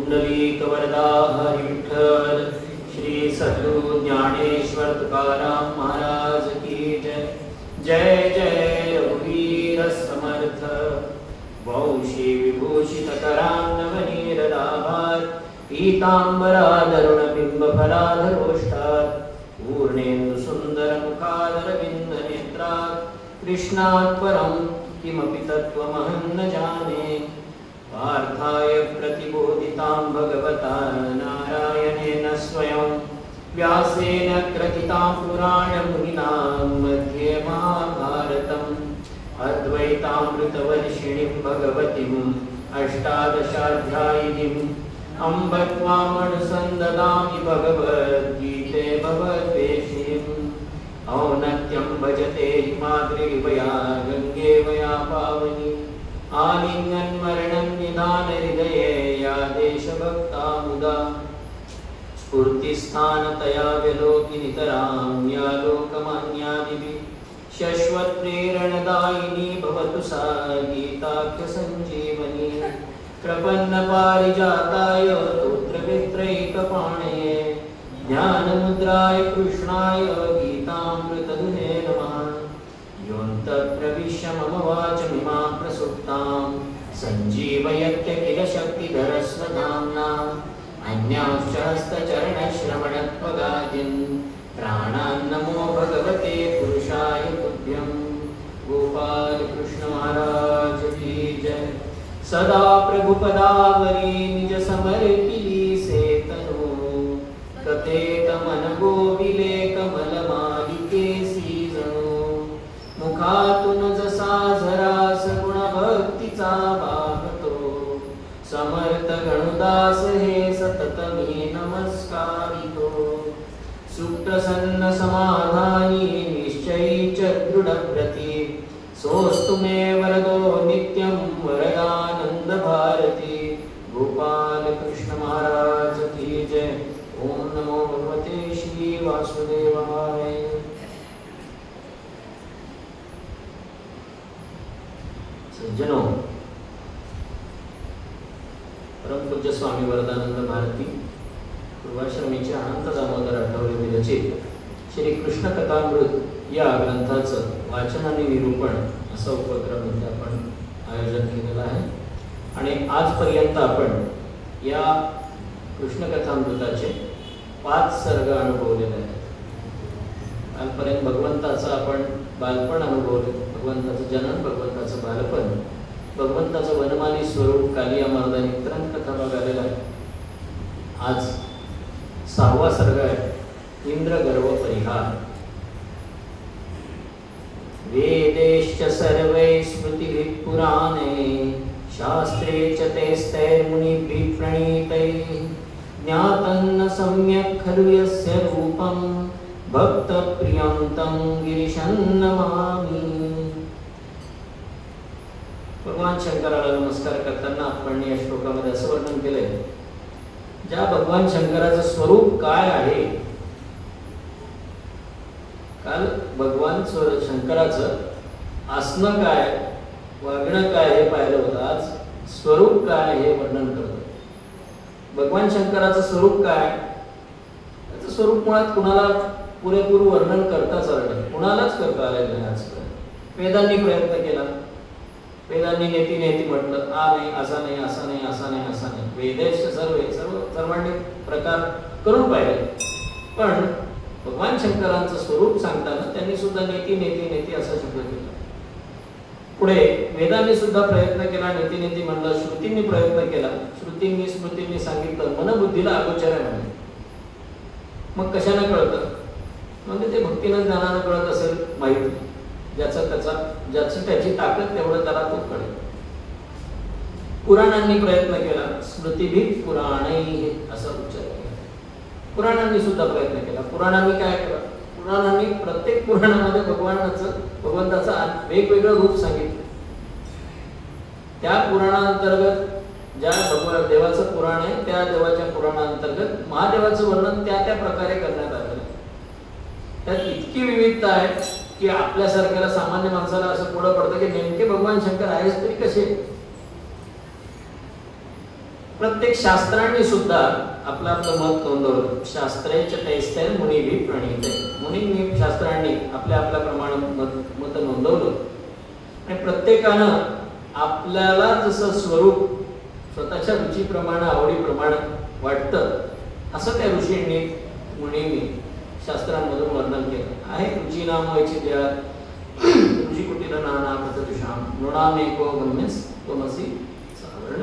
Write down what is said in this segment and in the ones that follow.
पुंडलीकवरदा हरी विठ्ठल श्री सद्गुरु ज्ञानेश्वर तुकाराम महाराज की जय। जय जय रघुवीर समर्थ वंशी विभूषित करान्नवनीरदाभार पीतांबरादरुणबिंबफलाधरोष्ठात् पूर्णेन्दु सुंदर मुखादरविंद नेत्रात् कृष्णात् परं किमपि तत्त्वमहं न जाने। पार्थाय प्रतिबोधितां भगवता नारायणेन स्वयं व्यासेन ग्रथितां पुराणमुनिना मध्ये महाभारतम् अद्वैतामृतवर्षिणीं भगवतीम् अष्टादशाध्यायिनीम् अम्ब त्वामनुसन्ददामि भगवद्गीते भगवद्वेषिणीम्। औन्नत्यं भजते हिमाद्रिवया गङ्गे वया पावनी आलिङ्गन्मरणं निधान हृदये या देशभक्ता मुदा स्फूर्तिस्थानतया विलोकिनितरां या लोकमान्यादिभिः शश्वत्प्रेरणदायिनी भवतु सा गीताख्यसञ्जीवनी। प्रपन्नपारिजाताय स्तोत्रवित्रैकपाणये ज्ञानमुद्राय कृष्णाय गीतामृतदुहे नमः। योऽन्तःप्रविश्य मम वाचमिमां प्रसुप्तां सञ्जीवयत्य किल शक्तिधरस्वधाम्ना। अन्यांश्च हस्तचरणश्रवणत्वगादीन् प्राणान् नमो भगवते पुरुषाय तुभ्यं। गोपाल कृष्ण महाराज की जय। सदा प्रभुपदावरी निज समर्पिली से तनु कथेत मन गोविले कमल मालिके सीजनो। मुखातून जसा झरा सगुण भक्तीचा वाहतो समर्थ गणुदास हे सतत मी नमस्कारितो। सुप्रसन्न समाधानी निश्चयी च दृढव्रती सोऽस्तु मे वरदो नित्यं वरदानंद भारती। गोपाल कृष्ण महाराज की जय। ओम नमो भगवते श्री वासुदेवाय। सज्जनों, परम पूज्य स्वामी वरदानंद भारती पूर्वाश्रमीचे अनंत दामोदर आठवले रचित श्री कृष्ण कथामृत या ग्रंथाचं वाचन आणि निरूपण असा उपक्रम इथे आपण आयोजन केलेला आहे आणि आजपर्यंत आपण या कृष्ण कथामृताचे 5 सर्ग अनुभवलेले आहेत। कालपर्यंत भगवंताचं आपण बालपण अनुभवले, भगवंताचं जनन, भगवंताचं बालपण, भगवंताचं वनमाली स्वरूप कालिया मर्दानी इतरांत कथा बघायला आहे। आज 6वा सर्ग आहे इंद्र गर्व परिहार। वेदेश्च सर्वै स्मृतिभिः पुराणे शास्त्रे च तैस्तैर्मुनिभिः प्रणीतैः ज्ञातं सम्यक् खलु यस्य रूपं भक्तप्रियं तं गिरीशं नमामि। भगवान शंकराला नमस्कार करताना आपण या श्लोकामध्ये असं वर्णन केलंय, ज्या भगवान शंकराचं स्वरूप काय आहे। काल भगवान शंकराचं आसनं काय, वागणं काय हे पाहिलं होतं। आज स्वरूप काय हे वर्णन करतो। भगवान शंकराचं स्वरूप काय, त्याचं स्वरूप मुळात कुणाला पुरेपूर वर्णन करताच आलं नाही, कुणालाच करता आलेलं नाही आजपर्यंत। वेदांनी प्रयत्न केला, वेदांनी नेती नेती म्हटलं, आ नाही, असा नाही, असा नाही, असा नाही, असा नाही। वेदेश सर्वांनी प्रकार करून पाहिले, पण भगवान शंकरांचं स्वरूप सांगताना त्यांनी सुद्धा नेती नेती नेती असा शब्द केला। पुढे वेदांनी सुद्धा प्रयत्न केला, नेती नेती म्हणलं, श्रुतींनी प्रयत्न केला, श्रुतींनी स्मृतींनी सांगितलं, मनबुद्धीला अगोचर आहे म्हणजे। मग कशाने कळतं? म्हणजे ते भक्तीनं ज्ञानानं कळत असेल माहिती, ज्याची त्याची ताकद तेवढं त्याला तो कळेल। पुराणांनी प्रयत्न केला, स्मृतिभिः पुराणैः असा उच्चार केला। पुराणांनी सुद्धा प्रयत्न केला। पुराणांनी काय केलं? पुराणांनी प्रत्येक पुराणामध्ये भगवंताचं वेगवेगळं रूप सांगितलं। त्या पुराणांतर्गत ज्या देवाचं पुराण आहे त्या देवाच्या पुराणांतर्गत महादेवाचं वर्णन त्या त्या प्रकारे करण्यात आलेलं आहे। त्यात इतकी विविधता आहे की आपल्यासारख्याला सामान्य माणसाला असं पुढं पडतं की नेमके भगवान शंकर आहेच तरी कसे। प्रत्येक शास्त्रांनी सुद्धा आपलं आपलं मत नोंदवलं. शास्त्रेच्या तैस्ते मुनिभी प्रणीते. मुनींनी शास्त्रांनी आपल्या आपल्या प्रमाणे मत नोंदवलं आणि प्रत्येकानं आपल्याला जसं स्वरूप स्वतःच्या रुचीप्रमाणे आवडीप्रमाणे वाटतं असं त्या ऋषींनी मुनींनी शास्त्रांमधून वर्णन केलं आहे. रुची नाम वैचित्र्य रुची कुटील नाना प्रतिशाम नृणामेको गम्यस त्वमसि सावर्ण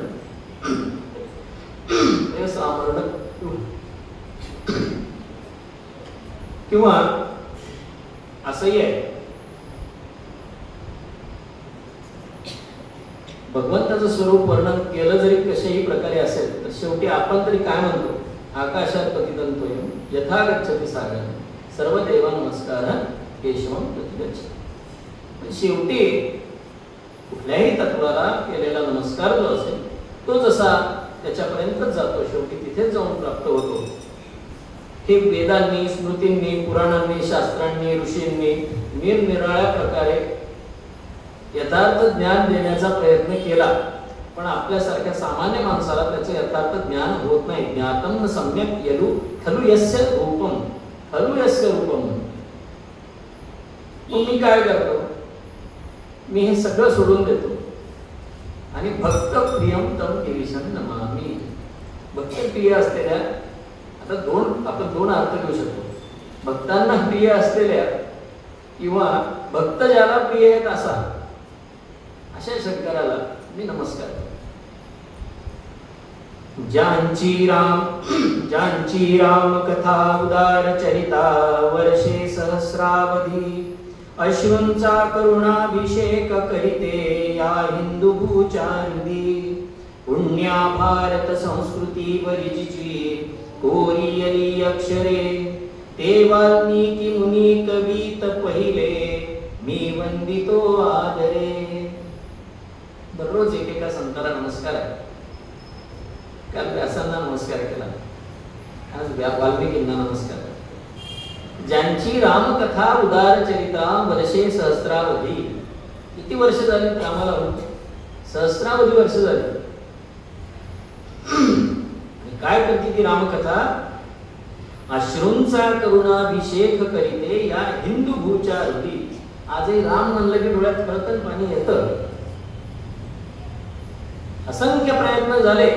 हे सावर्ण. किंवा असंही आहे, भगवंताचं स्वरूप वर्णन केलं जरी कशाही प्रकारे असेल तर शेवटी आपण तरी काय म्हणतो, आकाशात पतितंतोयम यथा गच्छति सागरं सर्वदेव नमस्कार केशवम प्रतिगच्छ. शेवटी कुठल्याही तत्वाला केलेला नमस्कार जो असेल तो जसा त्याच्यापर्यंतच जातो, शेवटी तिथेच जाऊन प्राप्त होतो. हे वेदांनी, स्मृतींनी, पुराणांनी, शास्त्रांनी, ऋषींनी निरनिराळ्या प्रकारे यथार्थ ज्ञान देण्याचा प्रयत्न केला, पण आपल्यासारख्या सामान्य माणसाला त्याचे यथार्थ ज्ञान होत नाही. ज्ञातम न सम्यक यलु खलु यस्य रूपम खलु यस्य रूपम. मग मी काय करतो, मी हे सगळं सोडून देतो आणि भक्त प्रियम तम गिरीशं नमामि. भक्त प्रिय असलेल्या, आता आपण दोन अर्थ घेऊ शकतो. भक्तांना प्रिय असलेल्या किंवा भक्त ज्याला प्रिय आहेत अशा शंकराला मी नमस्कार करतो. ज्यांची राम कथा उदार चरिता वर्षे सहस्रावधी अश्रूंचा करुणाभिषेक करीते या हिंदू भूचारुदी. पुण्या भारत संस्कृती वरिजिची कोरियली अक्षरे ते वाल्मिकी मुनी कवीत पहिले मी वंदितो आदरे. दररोज एकेका संताला नमस्कार आहे. काल व्यासांना नमस्कार केला, आज वाल्मिकींना नमस्कार. ज्यांची रामकथा उदार चरिता वर्षे सहस्रावधी. किती वर्ष झाली रामाला? सहस्रावधी वर्ष झाली. काय करते ती रामकथा? अश्रूंचा करुणाभिषेक करीते या हिंदू भूच्या हृदी. आजही राम म्हणलं की डोळ्यात खळखळ पाणी येतं. असंख्य प्रयत्न झाले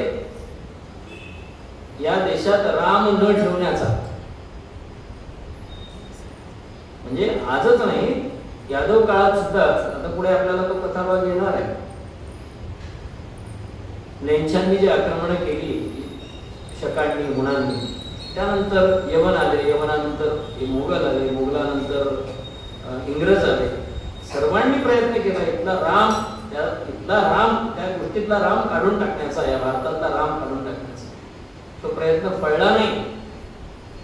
या देशात राम न ठेवण्याचा. म्हणजे आजच नाही, यादव काळात सुद्धा. आता पुढे आपल्याला तो कथाभाग येणार आहे. लेंछांनी जी आक्रमण केली शकांनी, हुणांनी, त्यानंतर यवन आले, यवनानंतर मोगल आले, मोगलानंतर इंग्रज आले. सर्वांनी प्रयत्न केला इथला राम त्या गोष्टीतला राम काढून टाकण्याचा, या भारतातला राम काढून टाकण्याचा. तो प्रयत्न फळला नाही.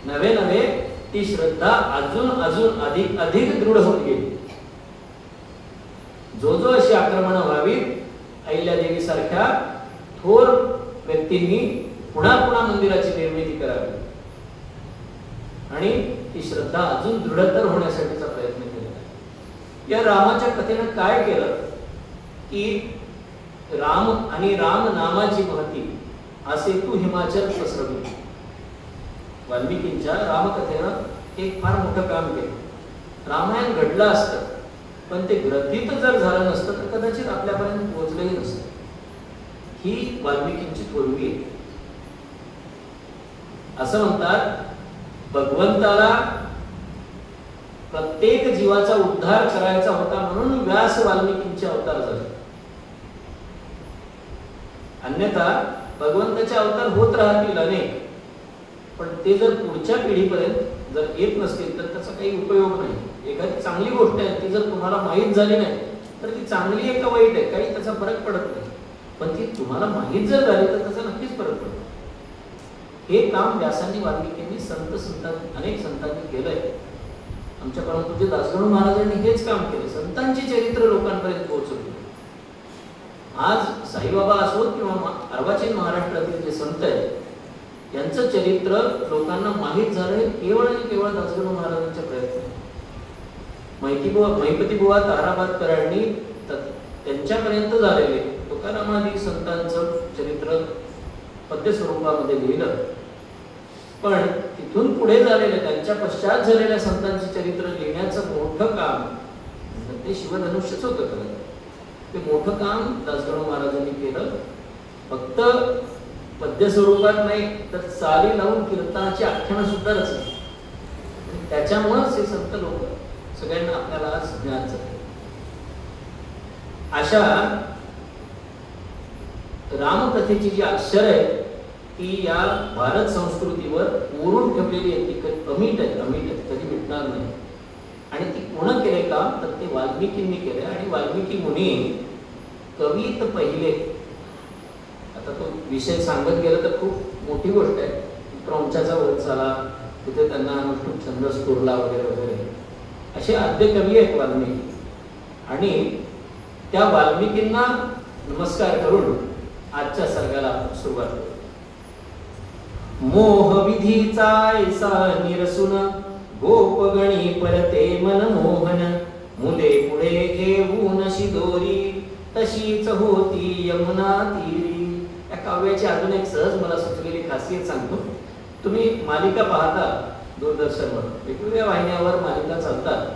नवे ती श्रद्धा अजून अधिक दृढ होत गेली. जो अशी आक्रमण व्हावी, अहिल्यादेवी सारख्या थोर व्यक्तींनी पुन्हा मंदिराची निर्मिती करावी आणि ती श्रद्धा अजून दृढतर होण्यासाठीचा प्रयत्न केला. या रामाच्या कथेनं काय केलं की राम आणि राम नामाची महती असे तू हिमाचल पसरवली. वाल्मिकींच्या रामकथेनं एक फार मोठं काम केलं. रामायण घडलं असतं पण ते ग्रथित जर झालं नसतं तर कदाचित आपल्यापर्यंत पोहोचलंही नसतं. ही वाल्मिकींची थोरवी आहे. असं म्हणतात, भगवंताला प्रत्येक जीवाचा उद्धार करायचा होता म्हणून व्यास वाल्मिकींचे अवतार झाले. अन्यथा भगवंताचे अवतार होत राहतील अनेक, पण ते जर पुढच्या पिढीपर्यंत जर येत नसतील तर त्याचा काही उपयोग नाही. एखादी चांगली गोष्ट आहे ती जर तुम्हाला माहीत झाली नाही तर ती चांगली आहे का वाईट आहे काही त्याचा फरक पडत नाही, पण ती तुम्हाला माहीत जर झाली तर त्याचा नक्कीच फरक पडतो. हे काम व्यासांनी, वाल्मिकींनी, अनेक संतांनी केलंय. आमच्या परमपूज्य दासगणू महाराजांनी हेच काम केले. संतांची चरित्र लोकांपर्यंत पोहोचवली. आज साईबाबा असोत किंवा अर्वाचीन महाराष्ट्रातील जे संत आहेत यांचं चरित्र लोकांना माहीत झालं केवळ आणि केवळ दासगणू महाराजांच्या प्रयत्न. महिपती बुवा पद्य स्वरूपामध्ये लिहिलं. पण तिथून पुढे झालेलं त्यांच्या पश्चात झालेल्या संतांची चरित्र लिहिण्याचं मोठं काम ते शिवधनुष्यच होतं. खरं ते मोठं काम दासगणू महाराजांनी केलं. फक्त पद्य स्वरूपात नाही तर चाली लावून कीर्तनाची आख्यानं सुद्धा रचली. त्याच्यामुळेच हे संत लोक सगळ्यांना आपल्याला आज ज्ञान झाले. अशा रामकथेची जी अक्षर आहे ती या भारत संस्कृतीवर कोरून ठेवलेली आहे. ती अमीट आहे, अमीट आहे, कधी मिटणार नाही. आणि ती कोण केले काम तर ते वाल्मिकींनी केले. आणि वाल्मिकी मुनी कवीत पहिले. आता तो विषय सांगत गेला तर खूप मोठी गोष्ट आहे. क्रौंचाचा वध झाला, तिथे त्यांना अनुष्ठुप छंद स्फुरला वगैरे वगैरे. असे आद्य कवी आहेत वाल्मिकी. आणि त्या वाल्मिकींना नमस्कार करून आजच्या सर्गाला सुरुवात करू. मोह विधीचा ऐसा निरसुन गोपगणी परते मनमोहन मुले पुढे घेऊन शिदोरी तशीच होती यमुना तीरी. या काव्याची अजून एक सहज मला सुचलेली खासियत सांगतो. तुम्ही मालिका पाहता दूरदर्शनवर, वेगवेगळ्या वाहिन्यावर मालिका चालतात.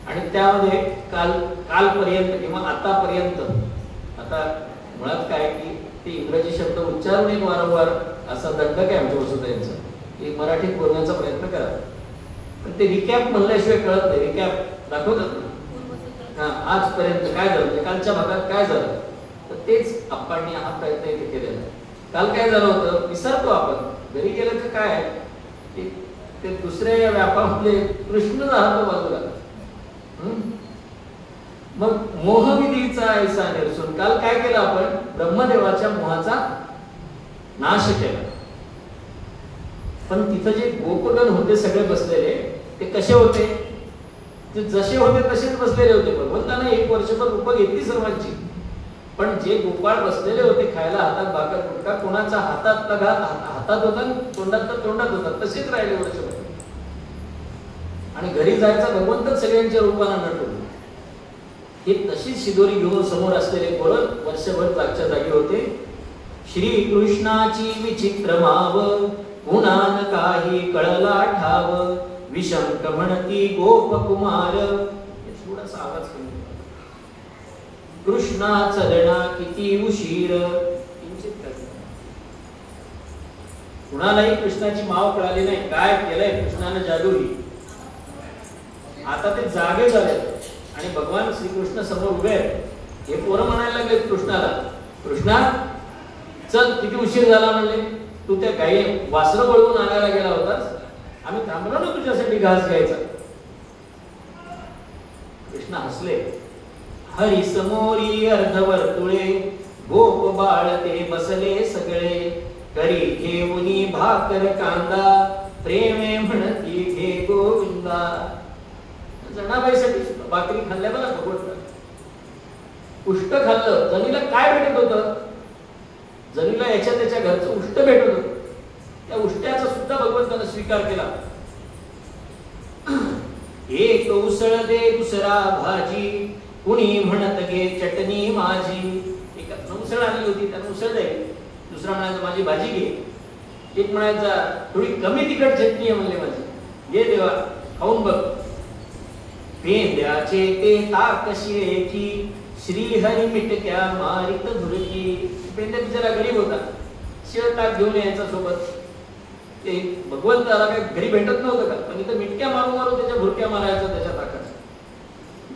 आणि त्यामध्ये कालपर्यंत किंवा आतापर्यंत, आता मुळात काय की ते इंग्रजी शब्द उच्चारून एक वारंवार असा दंडक आहे आमच्या वसुधाईंचा, की मराठीत बोलण्याचा प्रयत्न करा. पण ते रिकॅप म्हणल्याशिवाय कळत नाही. रिकॅप दाखवतात ना, आजपर्यंत काय झालं, म्हणजे कालच्या भागात काय झालं, तर तेच आपण हा प्रयत्न इथे केलेला आहे. काल काय झालं होतं विसरतो आपण. घरी गेलं तर काय ते दुसऱ्या व्यापामध्ये कृष्ण राहतो बाजूला. मग मोहविधीचा ऐसा निरसून काल काय केलं आपण, ब्रह्मदेवाच्या मोहाचा नाश केला. पण तिथं जे गोपगण होते सगळे बसलेले ते कसे होते, ते जसे होते तसेच बसलेले होते. भगवंताने 1 वर्षभर रूप घेतली सर्वांची. पण जे गोपाळ बसलेले होते खायला हातात भाकर गुटखा, कोणाचा हातात हातात होता, तोंडात तर तोंडात होता, तसेच राहिले वर्षभर. आणि घरी जायचा भगवंतच सगळ्यांच्या रूपाने नटून. हे तशीच शिदोरी घेऊन समोर असलेले पोरं वर्षभर जागच्या जागी होते. श्री कृष्णाची विचित्र माव कुणान काही कळला ठाव विशंक म्हणती गोपकुमार. थोडासा आवाज कमी. कृष्णा चलना किती उशीर. कुणालाही कृष्णाची माव कळाली नाही. काय केलंय कृष्णाने जादूही. आता ते जागे झाले आणि भगवान श्रीकृष्ण समोर उभे आहेत. हे पोरं म्हणायला लागले कृष्णाला, कृष्णा चल किती उशीर झाला म्हणले. तू त्या गाई वासरं वळवून आणायला गेला होतास, आम्ही थांबलो ना तुझ्यासाठी घास घ्यायचा. कृष्ण हसले. हरी समोरी अर्धवर्तुळे गोप बाळ ते बसले सगळे करी घेऊनी भाकर कांदा प्रेमे म्हणती घे गोविंदा. जनाबाईसाठी भाकरी खाल्ल्या बघा भगवंत. उष्ट खाल्लं. जनीला काय भेटत होतं, जनीला याच्या त्याच्या घरचं उष्ट भेटत होतं. त्या उष्ट्याचा सुद्धा भगवंताने स्वीकार केला. एक उसळ दे दुसरा भाजी कुणी म्हणत घे चटणी माझी. एक उसळ आली होती त्याने उसळ द्यावी, दुसरा म्हणायचा माझी भाजी घे. एक म्हणायचा थोडी कमी तिखट चटणी आहे म्हणले माझी, घे देवा खाऊन बघ. पेंद्याचे ते ताक शिळेची श्रीहरी मिटक्या मारित धुरकी. पेंद्या बिचारा गरीब होता, शिळ ताक घेऊन यायचा सोबत. ते भगवंताला काही घरी भेटत नव्हतं का, पण इथं मिटक्या मारून मारून त्याच्या भुरक्या मारायचा त्याच्या ताकाचा.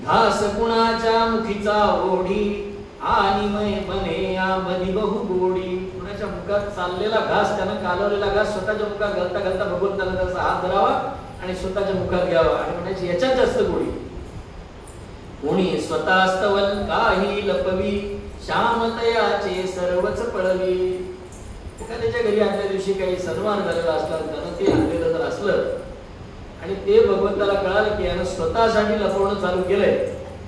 घास कुणाच्या मुखीचा ओढी आणि मय बने आंबली बहु गोडी. कुणाच्या मुखात चाललेला घास, त्यानं कालवलेला घास स्वतःच्या मुखात घालता घालता भगवंताला त्याचा हात धरावा आणि स्वतःच्या मुखात घ्यावा आणि म्हणायची याच्यात जास्त गोडी. कोणी स्वतः स्तवन काही लपवी श्यामतयाचे सर्वच पळवी. एखाद्याच्या घरी आदल्या दिवशी काही सन्मान झालेला असला, त्यानं ते आणलेलं जर असलं आणि ते भगवंताला कळालं की यानं स्वतःसाठी लपवणं चालू केलंय,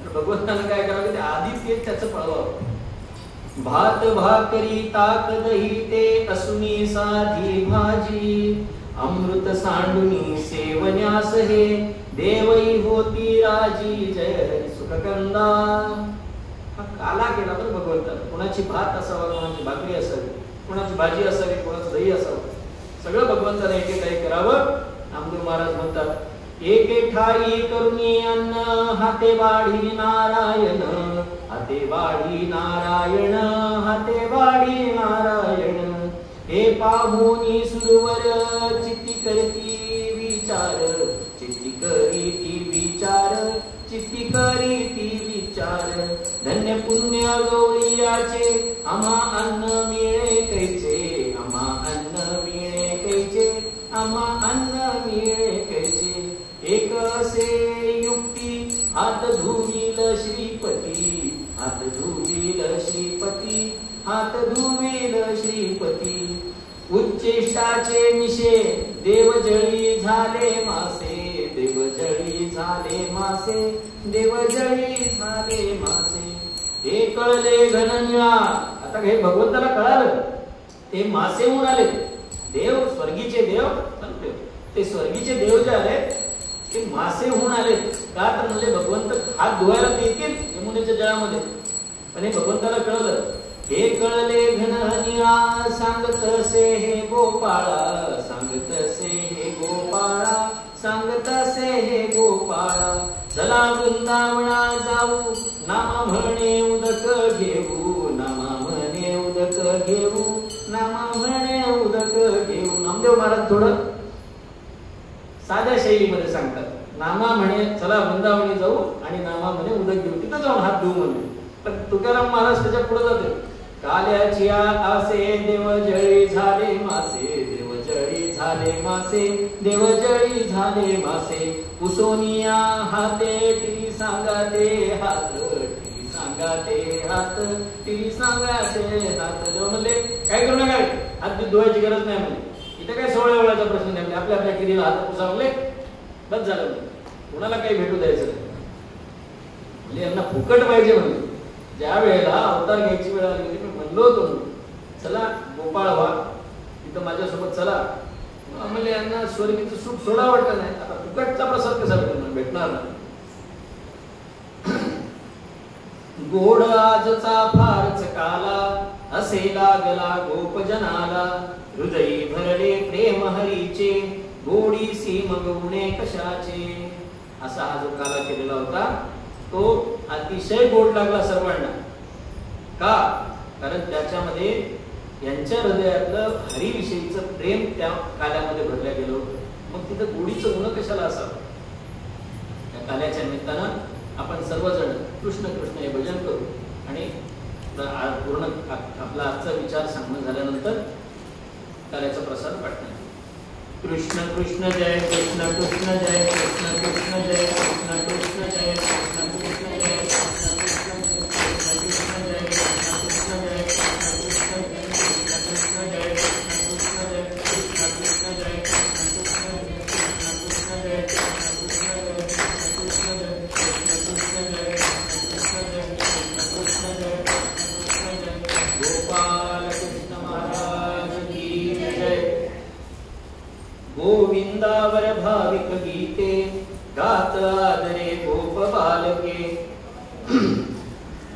तर भगवंतानं काय करावं, ते आधी ते त्याचं पळवावं. भात भाकरी ताक दही ते असुनी साधी भाजी अमृत सांडुनी सेवन्यास हे देवई होती राजी जय हरी सुखकंदा. हा काला केला बरं भगवंतानं. कोणाची भात असावा, कोणाची भाकरी असावी, कोणाची भाजी असावी, कोणाचं दही असावं, सगळं भगवंताने एक करावं. नामदेव महाराज म्हणतात, एक ठाई करुणी अन्न हाते वाढी नारायण, हाते वाढी नारायण, हाते वाढी नारायण. हे पाहुनी सुरवर चित्ती करती विचार, चित्ती करीती विचार, चित्ती करीती विचार. धन्य पुण्य गौरीयाचे आम्हा अन्न मिळे कैचे, आम्हा अन्न मिळे कैचे, आम्हा अन्न मिळे कैचे. एक असे युक्ती हात धुवील श्रीपती, हात धुवील श्रीपती, हात धुवील श्रीपती. उच्चिष्टाचे मिशे देवजळी झाले मासे, देवजळी झाले मासे, देवजळी झाले मासे. हे कळले घननिळा. आता हे भगवंताला कळालं, ते मासे होऊन आले. देव स्वर्गीचे देव, ते स्वर्गीचे देव जे आले ते मासे होऊन आले. का तर म्हणजे भगवंत हात धुवायला येतील यमुनेच्या जळामध्ये. पण हे भगवंताला कळलं. हे कळले घननिळा सांगतसे हे गोपाळा, सांगतसे हे गोपाळा, सांगतसे हे गोपाळा. चला वृंदावना जाऊ नामा म्हणे उदक घेऊ, नामा म्हणे उदक घेऊ, नामा म्हणे उदक घेऊ. नामदेव महाराज थोडं साध्या शैलीमध्ये सांगतात. नामा म्हणे चला वृंदावनी जाऊ आणि नामा म्हणे उदक घेऊ, तिथं जाऊन हात धुवू म्हणून. पण तुकाराम महाराज त्याच्या पुढे जाते. काल्याची आसे देवजळी झाले मासे, देवजळी झाले मासे, देवजळी झाले मासे. कुसोनिया हाते टिरी सांगाते हात, टिरी सांगाते हात, टिरी सांगाते हात. जेव्हा म्हणले काय करू नका, हात धुवायची गरज नाही म्हणजे. इथे काय 16 वेळाचा प्रश्न नाही, आपल्या आपल्या किरीला हात पुसावले बस झालं. कुणाला काही भेटू द्यायचं नाही म्हणजे यांना फुकट पाहिजे. म्हणजे ज्या वेळेला अवतार घ्यायची वेळ आली होती, मी म्हणलो होतो चला गोपाळ व्हा तिथं माझ्यासोबत चला. म्हणजे यांना स्वर्गीचं सुख सोडा वाटत नाही. आता फुकटचा प्रसाद कसा भेटणार नाही. गोड आजचा फारच काला असे लागला गोपजनाला, हृदयी भरले प्रेम हरीचे, गोडी सीम गुणे कशाचे. असा हा जो काला केलेला होता तो अतिशय गोड लागला सर्वांना. का? कारण त्याच्यामध्ये यांच्या हृदयातलं हरीविषयीचं प्रेम त्या काल्यामध्ये भरल्या गेलं होतं. मग तिथं गोडीचं गुण कशाला असावं. त्या काल्याच्या निमित्तानं आपण सर्वजण कृष्ण कृष्ण हे भजन करू. आणि पूर्ण आपला आजचा विचार सांगणं झाल्यानंतर काल्याचा प्रसाद वाटणार. कृष्ण कृष्ण जय कृष्ण कृष्ण जय कृष्ण कृष्ण जय कृष्ण कृष्ण जय कृष्ण कृष्ण जय कृष्ण कृष्ण जय कृष्ण कृष्ण जय कृष्ण कृष्ण जय कृष्ण जय कृष्ण कृष्ण जय कृष्ण कृष्ण जय कृष्ण कृष्ण जय कृष्ण कृष्ण जय कृष्ण कृष्ण जय कृष्ण कृष्ण जय कृष्ण जय. गोपाल कृष्ण महाराज की जय. गोविंदावर भाविक गीते गात आदरे गोप बालके.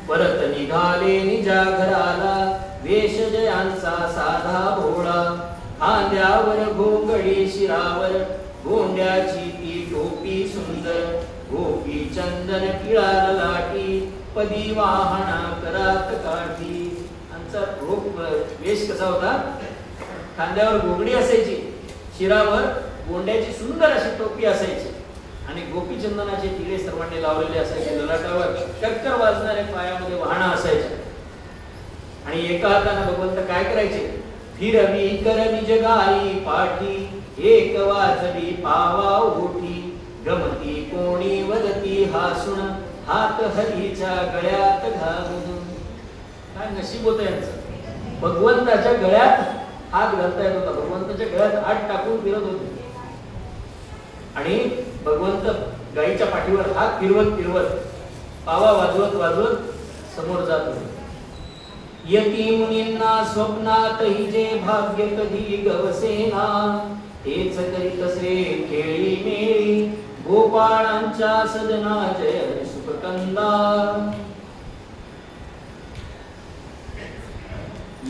परत निघाले निजा घराला वेश जयांचा साधा भोळा. खांद्यावर घोंगडी शिरावर गोंड्याची ती टोपी सुंदर. गोपी चंदन किळार लाटी पदी वाहना करात काठी. आमचा वेश कसा होता. खांद्यावर घोंगडी असायची, शिरावर गोंड्याची सुंदर अशी टोपी असायची आणि गोपीचंदनाचे तिळे सर्वांनी लावलेले असायचे. ललाटावर चक्कर वाजणारे पायामध्ये वाहना असायच्या. आणि एका हाताने भगवंत काय करायचे. फिरवी कर निज गाई पाठी, एक वाजवी पावा ओठी. गमती कोणी वदती हासून, हात हरीच्या गळ्यात घालून. काय नशीब होतं यांचं. भगवंताच्या गळ्यात हात घालता येत होता. भगवंताच्या गळ्यात हात टाकून फिरत होते आणि भगवंत गाईच्या पाठीवर हात फिरवत फिरवत पावा वाजवत वाजवत समोर जात होते. यती मुनींना स्वप्नात हिजे भाग्य कधी गवसेना. हेच करीत असे खेळी मेळी गोपाळांच्या सजना जय सुखकंदा.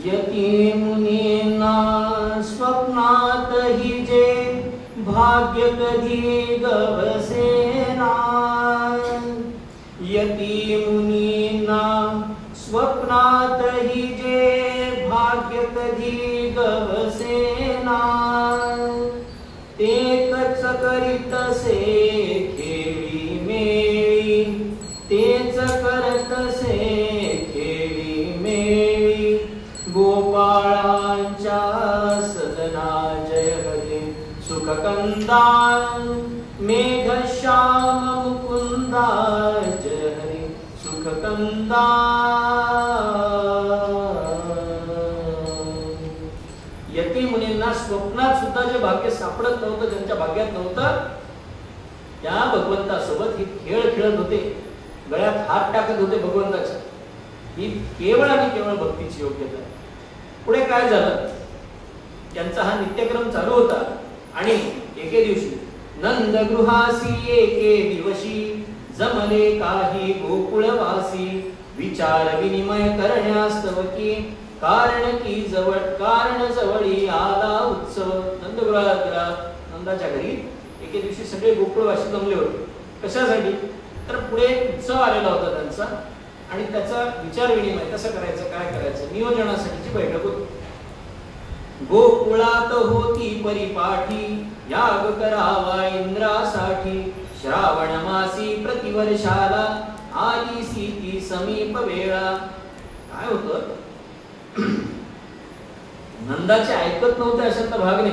यती मुनींना स्वप्नातही जे भाग्य कधी गवसेना, यती मुनींना स्वप्नातही जे भाग्य कधी गवसेना, तेच करीतसे खेळी मेळी, तेच करतसे खेळी मेळी, गोपाळांच्या सदना जय हरे सुखकंदा, मेघश्याम मुकुंदा जय हरे सुखकंदा. यती मुनींना स्वप्नात सुद्धा जे भाग्य सापडत नव्हतं, ज्यांच्या भाग्यात नव्हतं, त्या भगवंतासोबत ही खेळ खेळत होते, गळ्यात हात टाकत होते भगवंताच्या. ही केवळ आणि केवळ भक्तीची योग्यता. पुढे काय झालं, त्यांचा हा नित्यक्रम चालू होता आणि एके दिवशी नंदगृहासी एके दिवशी जमले काही गोकुळवासी, विचार विनिमय करण्यास्तव की कारण जवळी आला उत्सव. नंदाच्या घरी एके दिवशी सगळे गोकुळवासी जमले होते. कशासाठी, तर पुढे उत्सव आलेला होता त्यांचा आणि त्याचा विचार विनिमय कसं करायचं, काय करायचं, नियोजनासाठीची बैठक होती. गोकुळात होती परिपाठी, याग करावा इंद्रासाठी, श्रावण मासी प्रतिवर्षाला आली ती समीप वेळा. काय होतं, नंदाचे ऐकत नव्हते अशातला भाग नाही.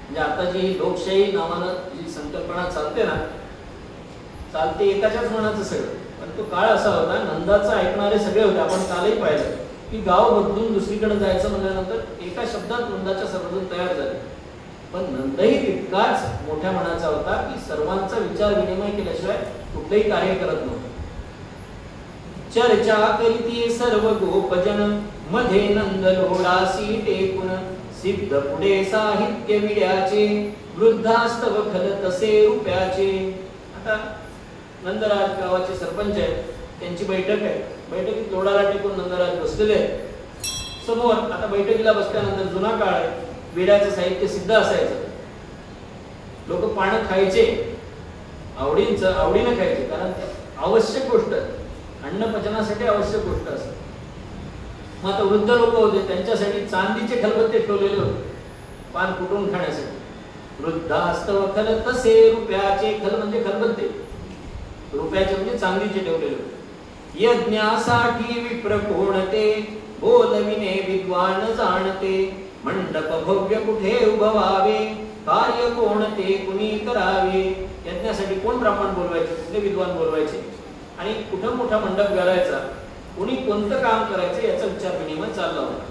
म्हणजे आता जी लोकशाही नावानं जी संकल्पना चालते ना, चालते एकाच्याच मनाचं सगळं, पण तो काळ असा होता नंदाचं ऐकणारे सगळे होते. आपण कालही पाहिलं की गाव बदलून दुसरीकडे जायचं म्हणल्यानंतर एका शब्दात नंदाच्या सर्वजण तयार झाले. पण नंदही तितकाच मोठ्या मनाचा होता की सर्वांचा विचार विनिमय केल्याशिवाय कुठलेही कार्य करत नव्हतं. चर्चा करीती सर्व गोपजन, मध्ये नंद लोडासी टेकून, सिद्ध पुढे साहित्य विड्याचे, वृद्धास्तव खल तसे रुपयाचे. आता नंदराज गावाचे सरपंच आहेत, त्यांची बैठक आहे. बैठकीत लोडाला टेकून नंदराज बसलेले आहेत. समोर आता बैठकीला बसल्यानंतर जुना काळ आहे, विड्याचं साहित्य सिद्ध असायचं. लोक पानं खायचे, आवडीनं खायचे, कारण आवश्यक गोष्ट, अन्न पचनासाठी आवश्यक गोष्ट असते. मग आता वृद्ध लोक होते, त्यांच्यासाठी चांदीचे खलबत्ते ठेवलेले होते पान कुटून खाण्यासाठी. वृद्धास्तव खल तसे रुपयाचे, खल म्हणजे खलबत्ते, रुपयाचे म्हणजे चांदीचे ठेवलेले होते. यज्ञासाठी विप्र कोणते, बोलविणे विद्वान जाणते, मंडप भव्य कुठे उभवावे, कार्य कोणते कुणी करावे. यज्ञासाठी कोण ब्राह्मण बोलवायचे, कुठले विद्वान बोलवायचे आणि कुठं मोठा मंडप घालायचा, कुणी कोणतं काम करायचं याचा विचार विनिमय चालला होता.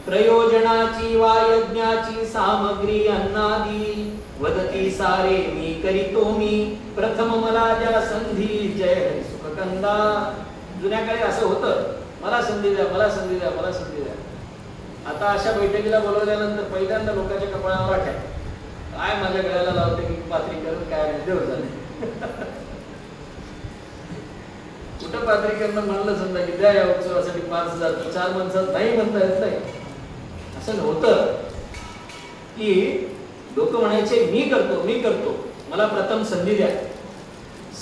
प्रयोजनाची वा यज्ञाची सामग्री अन्नादी, वदती सारे मी करीतो मी, प्रथम मला द्या संधी जय हरी सुखकंदा. जुन्या काळी असं होतं, मला संधी द्या, मला संधी द्या, मला संधी द्या. आता अशा बैठकीला बोलवल्यानंतर पहिल्यांदा लोकांच्या कपाळावर आठ्या, काय माझ्या गळ्याला लावते की पात्री करून काय देव झाले. कुठं पात्रिकांना म्हणलं समजा की द्या या उत्सवासाठी 5,000, 4 माणसात नाही म्हणता येत नाही. असं नव्हतं की लोक म्हणायचे मी करतो, मला प्रथम संधी द्या.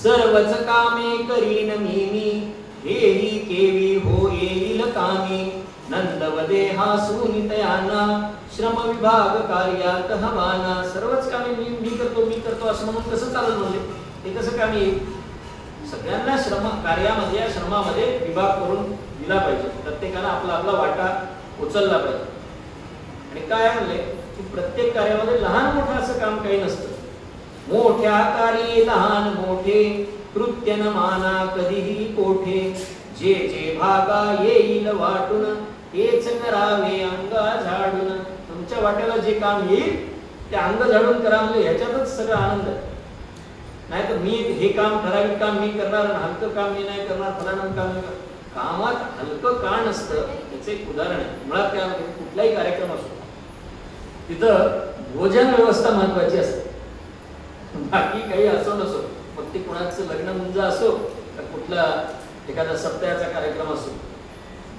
सर्वच कामे करीन मी, हेही केवी हो येईल कामी, नंदवदे हा सुनितयाना, श्रम विभाग कार्यात हवाना. सर्वच कामे मी करतो असं म्हणून कसं चालत म्हणले, ते कसं काम येईल. सगळ्यांना श्रम कार्यामध्ये, या श्रमामध्ये विभाग करून दिला पाहिजे, प्रत्येकाला आपला आपला वाटा उचलला पाहिजे. आणि काय म्हणले की प्रत्येक कार्यामध्ये लहान मोठं असं काम काही नसतं. मोठ्या कार्ये लहान मोठे, कृत्य न माना कधीही कोठे, जे जे भागा येईल वाटून, तेच करावे अंगा झाडून. तुमच्या वाट्याला जे काम येईल ते अंग झाडून करा, म्हणजे ह्याच्यातच सगळं आनंद आहे. नाही तर मी हे काम ठराविक काम मी करणार, हलकं काम मी नाही करणार, फलानं काम नाही करणार. कामात हलकं का नसतं याचं एक उदाहरण आहे. मुळात काय कुठलाही कार्यक्रम असतो तिथं भोजन व्यवस्था महत्वाची असते. बाकी काही असो नसो, मग ते कोणाचं लग्न मुंज असो का कुठला एखादा सप्ताहाचा कार्यक्रम असो,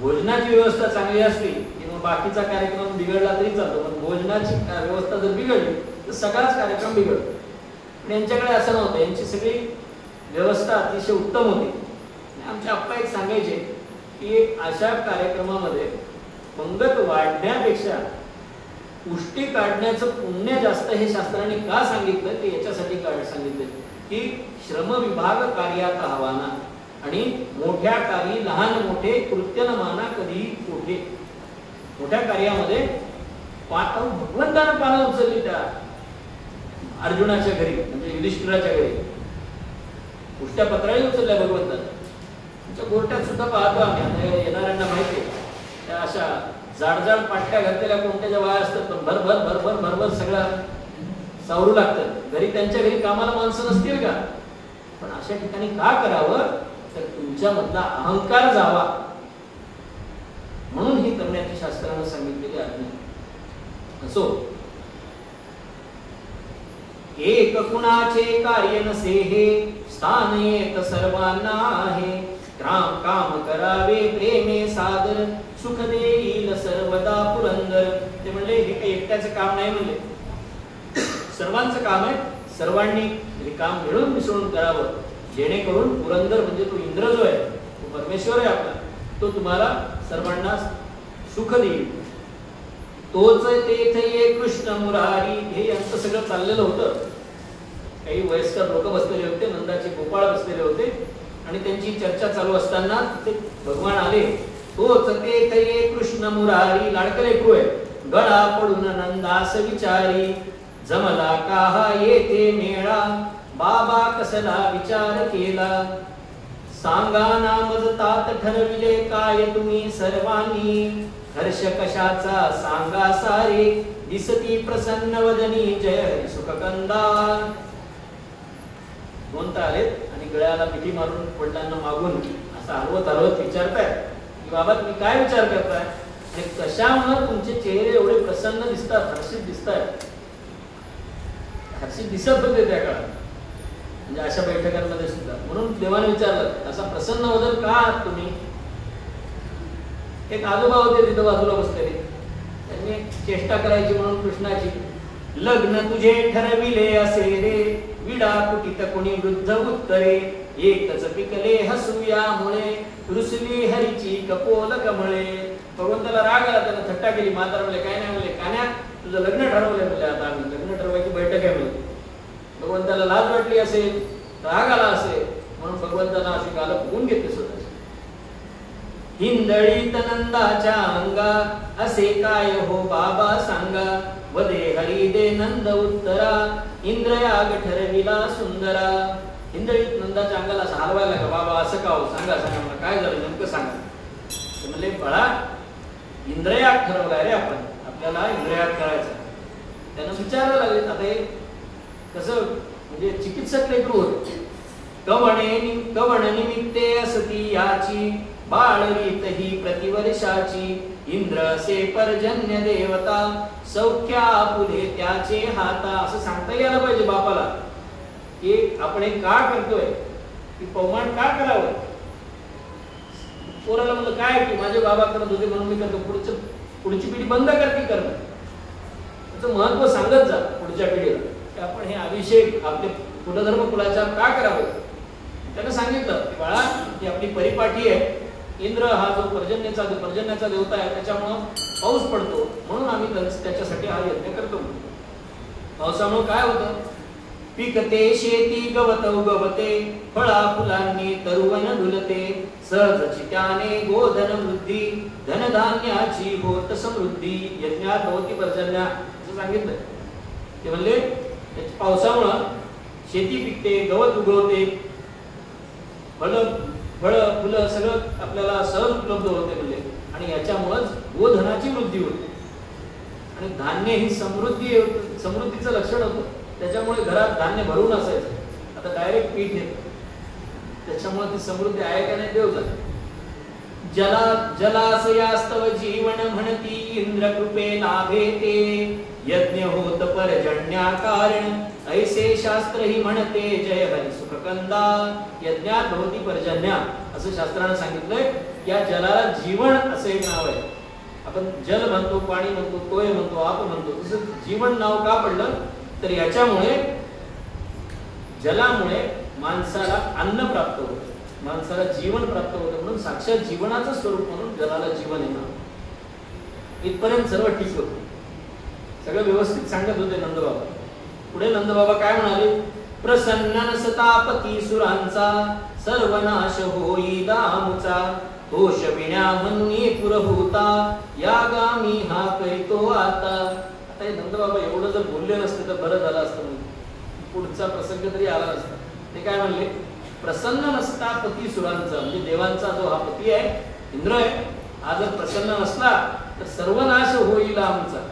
भोजनाची व्यवस्था चांगली असली की मग बाकीचा कार्यक्रम बिघडला तरी चालतो, पण भोजनाची व्यवस्था जर बिघडली तर सगळाच कार्यक्रम बिघडतो. पण यांच्याकडे असं नव्हतं, यांची सगळी व्यवस्था अतिशय उत्तम होती. आमचे आप्पा एक सांगायचे की अशा कार्यक्रमामध्ये पंगत वाढण्यापेक्षा पुष्टी काढण्याचं पुण्य जास्त हे शास्त्रांनी का सांगितलं ते याच्यासाठी सांगितलं की श्रम विभाग कार्यात हवाना आणि मोठ्या कार्य लहान मोठे कृत्य न माना कधी कोठे. मोठ्या कार्यामध्ये भगवंतानं पानं उचलली त्या अर्जुनाच्या घरी म्हणजे युधिष्ठिराच्या घरी, पुष्ट्या पत्राळी उचलल्या भगवंतानं. तुमच्या गोरट्यात सुद्धा पाहतो आम्ही, येणाऱ्यांना माहिती आहे त्या अशा जाडजाड पाट्या घातलेल्या कोणत्याच्या वाया असतात, पण भरभर भरभर भरभर सगळं सावरू लागतात. घरी त्यांच्या घरी कामाला माणसं नसतील का, पण अशा ठिकाणी का करावं तर तुमच्यामधला अहंकार जावा म्हणून ही करण्याची शास्त्रानं सांगितलेली आज्ञा. असो, एक कुणाचे कार्य नसे हे स्थान येत सर्वांना आहे. काम करावे प्रेमे सादर सुख देईल सर्वदा पुरंदर. ते म्हणले हे काही एकट्याचं काम नाही, म्हणले सर्वांचं काम आहे. सर्वांनी हे काम मिळून मिसळून करावं जेणेकरून पुरंदर म्हणजे तो इंद्र जो आहे, तो परमेश्वर आहे आपला, तो तुम्हाला सर्वांना सुख देईल. तोच तेथ ये कृष्ण मुरारी. हे यांचं सगळं चाललेलं होतं. काही वयस्कर लोक बसलेले होते, नंदाचे गोपाळ बसलेले होते आणि त्यांची चर्चा चालू असताना ते भगवान आले. तोच तेथ ये कृष्ण मुरारी. लाडकं लेकरू आहे. गळा पडून नंदास विचारी. जमला काहा येथे मेळा बाबा कसला विचार केला. सांगा नामज तात ठरविले काय तुम्ही सर्वांनी. हर्ष कशाचा सांगा सारे दिसती प्रसन्न वदनी जय हरी सुखकंदा. दोन आलेत आणि गळ्याला मिठी मारून वडिलांना मागून असं हलवत हलवत विचारताय की बाबा तुम्ही काय विचार करताय आणि कशामुळे तुमचे चेहरे एवढे प्रसन्न दिसतात, हर्षित दिसतात. हर्षित दिसत होते त्या काळात, म्हणजे अशा बैठकांमध्ये सुद्धा. म्हणून देवाने विचारलं असा प्रसन्न वदन का आहात तुम्ही. एक आजोबा होते तिथं बाजूला बसलेले, त्यांनी चेष्टा करायची म्हणून कृष्णाची. लग्न तुझे ठरविले असे रे विडा कुटीत कोणी वृद्ध उत्तरे. एकच पिकले हसूयामुळे रुसली हरीची कपोल कमळे. भगवंताला राग आला, त्याला थट्टा केली. म्हातारा म्हणले काय नाही, म्हणले कान्या तुझं लग्न ठरवलंय. म्हणले आता आम्ही लग्न ठरवायची बैठक आहे. म्हणले भगवंताला लाज वाटली असेल, राग आला असेल म्हणून भगवंतांना अशी गाल फुगून घेतली स्वतःची. हिंदळीत नंदाच्या अंगा असे काय हो बाबा सांगा. वदे हरी दे नंद उत्तरा इंद्रयाग ठरविला सुंदरा. हिंदळीत नंदाच्या अंगाला असं हलवायला का बाबा असं का हो, सांगा सांगा मला काय झालं नेमकं सांगा. ते म्हणले बाळा इंद्रयाग ठरवलाय रे आपण, आपल्याला इंद्रयाग करायचा. त्यांना विचारायला लागले आता हे कसं, म्हणजे चिकित्सक लेकरू होते. कवण निमित्ते असती याची बाळरीत ही प्रतिवर्षाची. इंद्र से पर्जन्य देवता सौख्या पुढे त्याचे हाता. असं सांगता यायला पाहिजे बापाला की आपण हे का करतोय, की पवमान का करावं. पोराला म्हणलं काय की माझे बाबा करत होते म्हणून मी करतो. पुढची पिढी बंद करते करणं. त्याचं महत्व सांगत जा पुढच्या पिढीला की आपण हे अभिषेक आपले कुलधर्म कुलाचा का करावे. त्यानं सांगितलं की बाळा ही आपली परिपाठी आहे. इंद्र हा जो पर्जन्याचा देवता आहे त्याच्यामुळं पाऊस पडतो म्हणून आम्ही त्याच्यासाठी हा यज्ञ करतो. पावसामुळे काय होतं, पिकते शेती गवत उगवते. फळा फुलांनी तरुवन डुलते. सहजची त्याने गोधन वृद्धी धनधान्याची होत समृद्धी. यज्ञात होती पर्जन्या असं सांगितलं. ते म्हणले पावसामुळं शेती पिकते, गवत उगवते, फळं फुलं सगळं आपल्याला सहज उपलब्ध होते म्हणले. आणि याच्यामुळेच गोधनाची वृद्धी होते आणि धान्य ही समृद्धीचं लक्षण होतं. त्याच्यामुळे घरात धान्य भरून असायचं. आता डायरेक्ट पीठ येतं, त्याच्यामुळे ती समृद्धी आहे का नाही देव जाणे. जलाशयास्तव जीवन म्हणती इंद्र कृपे लाभेते यज्ञ होत परजन्या कारण ऐसे शास्त्र ही म्हणते जय हरी सुखकंदा यज्ञात होती पर्जन्या असं शास्त्राने सांगितलंय. या जलाला जीवन असे एक नाव आहे. आपण जल म्हणतो, पाणी म्हणतो, तोय म्हणतो, आप म्हणतो, तसं जीवन नाव का पडलं तर याच्यामुळे जलामुळे माणसाला अन्न प्राप्त होतं, माणसाला जीवन प्राप्त होतं म्हणून साक्षात जीवनाचं स्वरूप म्हणून जलाला जीवन येणं. इथपर्यंत सर्व ठीक होतं, सगळं व्यवस्थित सांगत होते नंदबाबा. पुढे नंदबाबा काय म्हणाले, प्रसन्न नसतापती सुरांचा सर्वनाश होई दामुचा दोष विण्या म्हणून पुरभूता या गामी हा करीतो आता. आता हे नंदबाबा एवढं जर बोलले नसते तर बरं झालं असतं, पुढचा प्रसंग तरी आला नसता. ते काय म्हणले, प्रसन्न नसता पती सुरांचा म्हणजे देवांचा जो हा पती आहे इंद्र आहे, हा जर प्रसन्न नसला तर सर्वनाश होईल आमचा.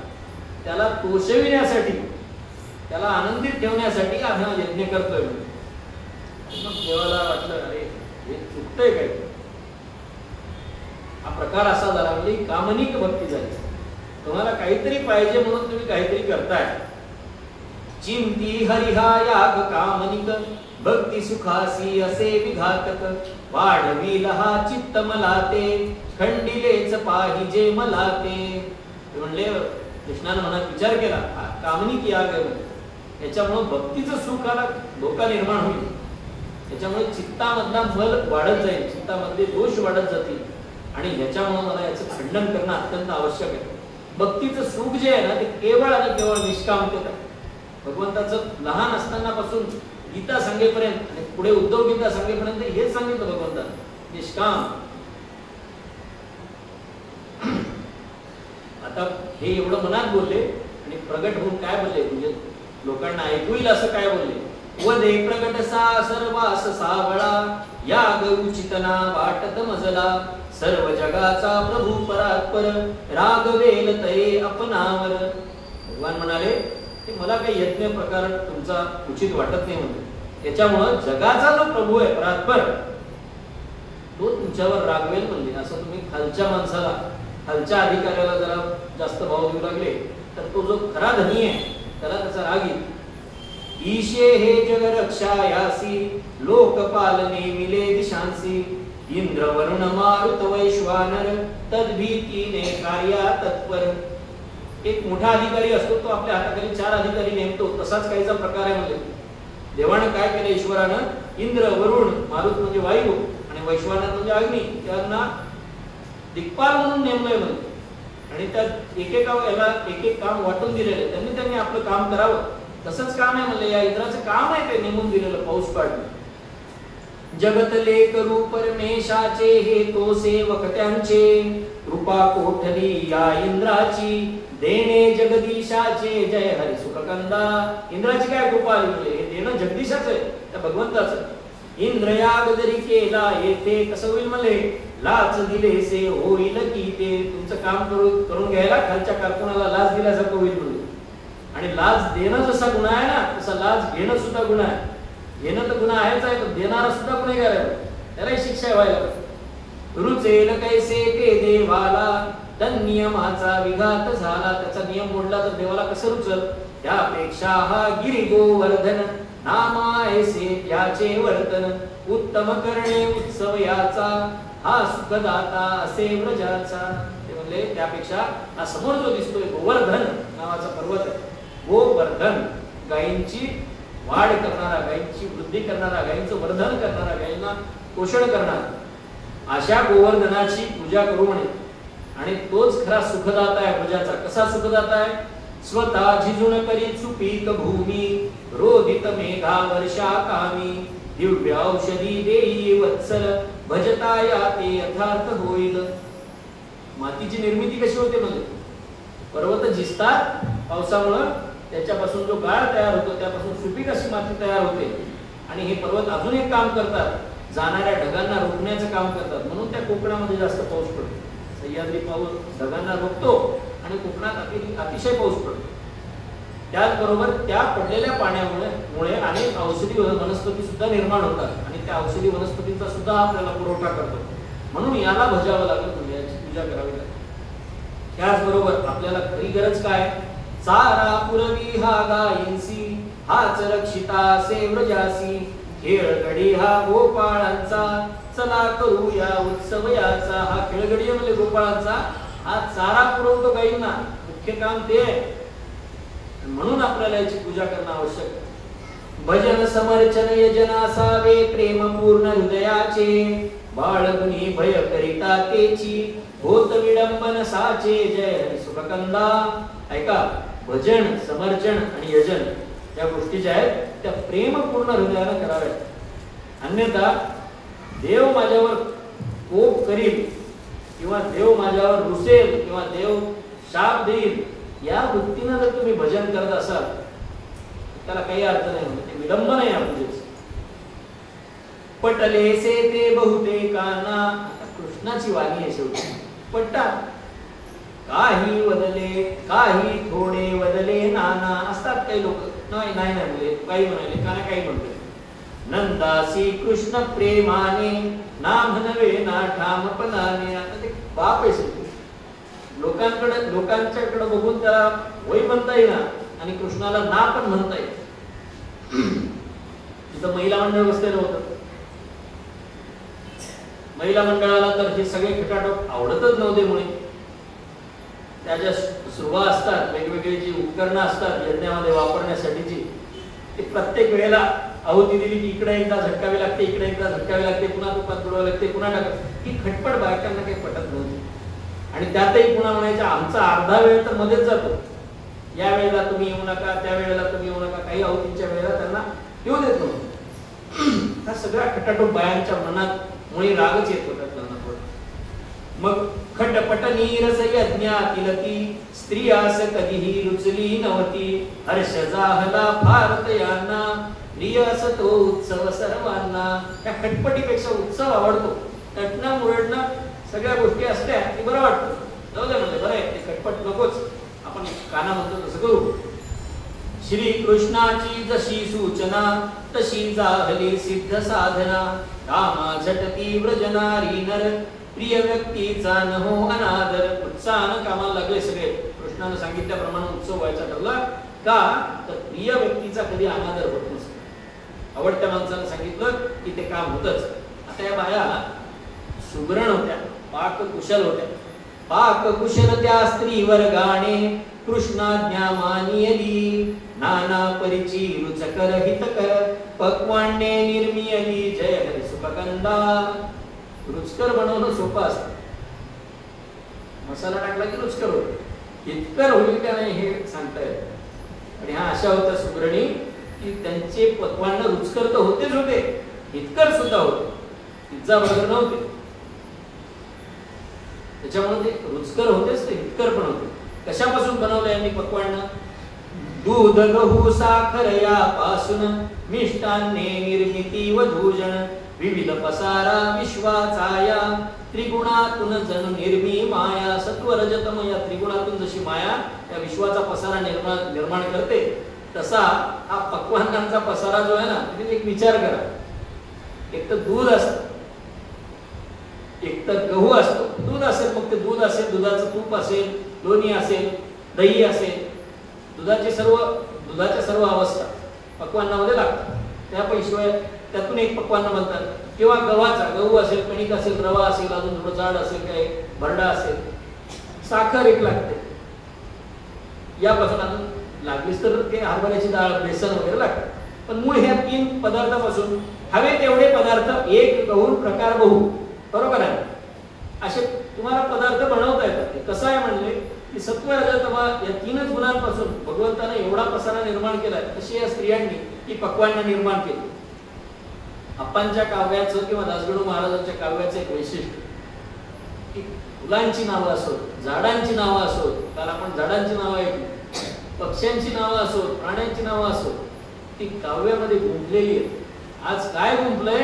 त्याला तोषविण्यासाठी, त्याला आनंदित ठेवण्यासाठी आम्ही हा यज्ञ करतोय. मग देवाला वाटलं अरे हे चुकतंय काय, हा प्रकार असा झाला म्हणजे कामनिक भक्ती झाली. तुम्हाला काहीतरी पाहिजे म्हणून तुम्ही काहीतरी करताय. चिंती हरिहा याग कामनिक भक्ती सुखासी असे विघातक वाढविल हा चित्त मला ते खंडिलेच पाहिजे मला ते. म्हणले कृष्णाने मनात विचार केला हा कामनिक याग आहे, याच्यामुळे भक्तीचं सुखाला धोका निर्माण होईल, याच्यामुळे चित्तामधला मल वाढत जाईल, चित्तामधले दोष वाढत जातील आणि ह्याच्यामुळे मला याचं खंडन करणं अत्यंत आवश्यक आहे. भक्तीचं सुख जे आहे ना ते केवळ आणि केवळ निष्कामतेत आहे. भगवंताचं लहान असताना पासून गीता सांगेपर्यंत आणि पुढे उद्धव गीता सांगेपर्यंत हेच सांगितलं भगवंतानं, निष्काम. आता हे एवढं मनात बोलले आणि प्रगट होऊन काय बोलले म्हणजे लोकांना ऐकू येईल असं काय बोलले, वदे प्रगट सा सर्वास सावळा याग उचितना वाटत मजला सर्व जगाचा प्रभू परात्पर रागवेल तये अपनावर. भगवान म्हणाले की मला काही यज्ञ प्रकार तुमचा उचित वाटत नाही म्हणजे, त्याच्यामुळं जगाचा जो प्रभू आहे परात्पर तो तुमच्यावर रागवेल म्हणजे. असं तुम्ही खालच्या माणसाला, खालच्या अधिकाऱ्याला जरा जास्त भाव देऊ लागले तर तो जो खरा धनी आहे त्याला त्याचा राग येईल. ईशे हे जग रक्षायासी लोकपालने मिले दिशांसी इंद्र वरुण मारुत वैश्वानर तद्भीतीने कार्या तत्पर. एक मोठा अधिकारी असतो, तो आपल्या हाताखाली 4 अधिकारी नेमतो, तसाच काहीचा प्रकार आहे म्हणजे. देवाने काय केलं ईश्वरानं, इंद्र वरुण मारुत म्हणजे वायू आणि वैश्वानर म्हणजे अग्नी, त्यांना दिक्पाल म्हणून नेमलंय म्हणजे. आणि त्यात एकेकाला एक एक काम वाटून दिलेलं, त्यांनी आपलं काम करावं. तसंच काम आहे म्हणलं, या इंद्राचं काम आहे ते नेमून दिलेलं पाऊस पाडणं. जगतले करू परमेशाचे हे तो सेवक त्यांचे कृपा कोठली या इंद्राची देणे जगदीशाचे जय हरी सुखकंदा. इंद्राची काय कृपा आली म्हणजे हे देणं जगदीशाचं आहे, त्या भगवंताचं. इंद्रयाग जरी केला येते कसं होईल म्हणले, लाच दिलेसे होईल की ते. तुमचं काम करून घ्यायला खालच्या कारकुनाला लाच दिल्यासारखं होईल म्हणजे. आणि लाच देणं जसा गुन्हा आहे ना तसा लाच घेणं सुद्धा गुन्हा आहे. घेणं तर गुन्हा आहेच आहे, पण देणारा सुद्धा गुन्हेगार आहे, त्यालाही शिक्षा व्हायला पाहिजे. रुचेल कैसे ते देवाला तन्नियमाचा विघात झाला, त्याचा नियम मोडला तर देवाला कसं रुचल. त्यापेक्षा हा गिरी गोवर्धन नामायसे त्याचे वर्तन उत्तम करणे उत्सव याचा हा सुखदाता असे व्रजाचा. ते म्हणले त्यापेक्षा हा समोर जो दिसतोय गोवर्धन नावाचा पर्वत आहे, गोवर्धन गायींची वाढ करणारा, गायींची वृद्धी करणारा, गायींचं वर्धन करणारा, गायींना पोषण करणारा, अशा गोवर्धनाची पूजा करू म्हणे. आणि तोच खरा सुखदाता आहे प्रजाचा. कसा सुखदाता आहे, स्वतः झिजून करी सुपीक भूमी रोदित मेघा वर्षा कामी दिव्य औषधी देई वत्सल भजता याते यथार्थ होईल. मातीची निर्मिती कशी होते म्हणजे, पर्वत झिजतात पावसामुळं, त्याच्यापासून जो गाळ तयार होतो त्यापासून सुपीक अशी माती तयार होते. आणि हे पर्वत अजून एक काम करतात, जाणाऱ्या ढगांना रोखण्याचं काम करतात. म्हणून त्या कोकणामध्ये जास्त पाऊस पडतो. सह्याद्री पाऊस ढगांना रोखतो आणि कोकणात अतिशय पाऊस पडतो. त्याचबरोबर त्या पडलेल्या पाण्यामुळे अनेक औषधी वनस्पती सुद्धा निर्माण होतात आणि त्या औषधी वनस्पतींचा सुद्धा आपल्याला पुरवठा करतो. म्हणून याला भजावं लागलं, म्हणजे याची पूजा करावी लागली. त्याचबरोबर आपल्याला खरी गरज काय? चारा पुरवी हा गायींसी, हाच रक्षिता से व्रजासी, खेळगडी हा गोपाळांचा, चला करूया उत्सव याचा. हा खेळगडी म्हणजे गोपाळांचा, हा चारा पुरवतो गायींना, मुख्य काम ते आहे. म्हणून आपल्याला याची पूजा करणं आवश्यक आहे. भजन समर्चन यजन असावे प्रेमपूर्ण हृदयाचे, बाळगुणी भय करिता तेची, होत विडंबन साचे. जय हरी सुखकंदा. ऐका, भजन समर्चन आणि यजन या गोष्टी ज्या आहेत त्या प्रेमपूर्ण हृदयाने कराव्यात. अन्यथा देव माझ्यावर कोप करील किंवा देव माझ्यावर रुसेल किंवा देव शाप देईल या वृत्तीने जर तुम्ही भजन करत असाल त्याला काही अर्थ नाही, म्हणजे विडंबन आहे पूजेच. पटले से ते बहुतेकांना, कृष्णाची वाणी आहे शेवटी. पटतात, काही वदले काही थोडे वदले नाना. असतात काही लोक नाही नाही नाही बोले, काही म्हणाले का काही म्हणते. नंदासी कृष्ण प्रेमाने, नाम नवे ना ठामपणाने. आता ते बाप आहे लोकांच्याकडे बघून त्याला वय म्हणता येईल आणि कृष्णाला ना पण म्हणता येईल. तिथं महिला मंडळ बसलेलं होतं. महिला मंडळाला तर हे सगळे खटाटोप आवडतच नव्हते. मुळे त्याच्या सुरुवा असतात, वेगवेगळी जी उपकरणं असतात यज्ञामध्ये वापरण्यासाठीची, ते प्रत्येक वेळेला आहुती दिली की इकडे एकदा झटकावी लागते, इकडे एकदा झटकावी लागते, पुन्हा तुपात बुडवावी लागते, पुन्हा टाकावी. ही खटपट बायकांना काही पटत नव्हती. आणि त्यातही पुन्हा म्हणायचं आमचा अर्धा वेळ तर मध्येच जातो, या वेळेला तुम्ही येऊ नका, त्या वेळेला तुम्ही येऊ नका. काही आहुतीच्या वेळेला त्यांना येऊ देत नव्हतं. हा सगळा खटाटोप बायांच्या मनात मुळे रागच येत होता त्यांना. मग खटपट नीरस यज्ञातील ती, स्त्रियास कधीही रुचली नव्हती. हर्ष जाहला भारत यांना, प्रिय असतो उत्सव सर्वांना. त्या खटपटीपेक्षा उत्सव आवडतो. नटणं मुरडणं सगळ्या गोष्टी असल्या की बरं वाटतं. जाऊ दे म्हणजे बरं आहे, ते खटपट नकोच, आपण काना म्हणतो तसं करू. श्री कृष्णाची जशी सूचना तशी जाहली सिद्ध साधना. रामा झटती व्रजनारी नर, प्रिय व्यक्तीचा न हो अनादर. उत्साहानं कामाला लागले सगळे. कृष्णाने सांगितल्याप्रमाणे उत्सव व्हायचा ठरला का, तर प्रिय व्यक्तीचा कधी अनादर होत नसतो. आवडत्या माणसानं सांगितलं की ते काम होतच. आता या बाया सुगरण होत्या, पाक कुशल होत्या. पाक कुशल त्या स्त्री वर्गाने, कृष्णाज्ञा मानियली. नाना परिची रुचकर हितकर, पक्वान्ने निर्मियली. जय हरी सुखकंदा. रुचकर बनवणं सोपं असतं. मसाला टाकला की रुचकर होतो. इतकर होईल का नाही हे सांगता येत. आणि ह्या अशा होत्या सुगरणी की त्यांचे पक्वान्न रुचकर तर होतेच होते, इतकर सुद्धा होते. पिझ्झा बर्गर नव्हते, त्याच्यामुळे ते रुचकर होतेच, ते इतकर पण होते. कशापासून बनवलं यांनी पक्वान्न? दूध गहू साखर यापासून, मिष्टान्ने निर्मिती वधूजन. विविध पसारा विश्वाचा या, त्रिगुणातून जणू निर्मी माया. सत्व रजतम या त्रिगुणातून जशी माया या विश्वाचा पसारा निर्माण करते, तसा हा पक्वान्नांचा पसारा जो आहे ना, तुम्ही एक विचार करा. एक तर दूध असतं, एक तर गहू असतो. दूध असेल, मग ते दूध असेल, दुधाचं तूप असेल, लोणी असेल, दही असेल, दुधाच्या सर्व अवस्था पक्वान्नामध्ये लागतात. त्याशिवाय त्यातून एक पक्वान्न बनतात. किंवा गहू असेल, कणिक असेल, रवा असेल, अजून थोडं जाड असेल, काही भरडा असेल, साखर एक लागते. यापासून अजून लागलीच तर ते हरभऱ्याची डाळ, बेसन वगैरे लागतात. पण मूळ ह्या 3 पदार्थापासून हवे तेवढे पदार्थ, एक गहू प्रकार बहु, बरोबर आहे, असे तुम्हाला पदार्थ बनवता येतात. कसं आहे म्हणजे की सत्व रजतम या 3च गुणांपासून भगवंताने एवढा पसारा निर्माण केलाय. तशी या स्त्रियांनी ही पक्वान्न निर्माण केली. अप्पांच्या काव्याचं किंवा दासगणू महाराजांच्या काव्याचं एक वैशिष्ट्य की फुलांची नावं असोत, झाडांची नावं असोत, काल आपण झाडांची नावं ऐकली, पक्ष्यांची नावं असोत, प्राण्यांची नावं असोत, ती काव्यामध्ये गुंफलेली आहेत. आज काय गुंफलंय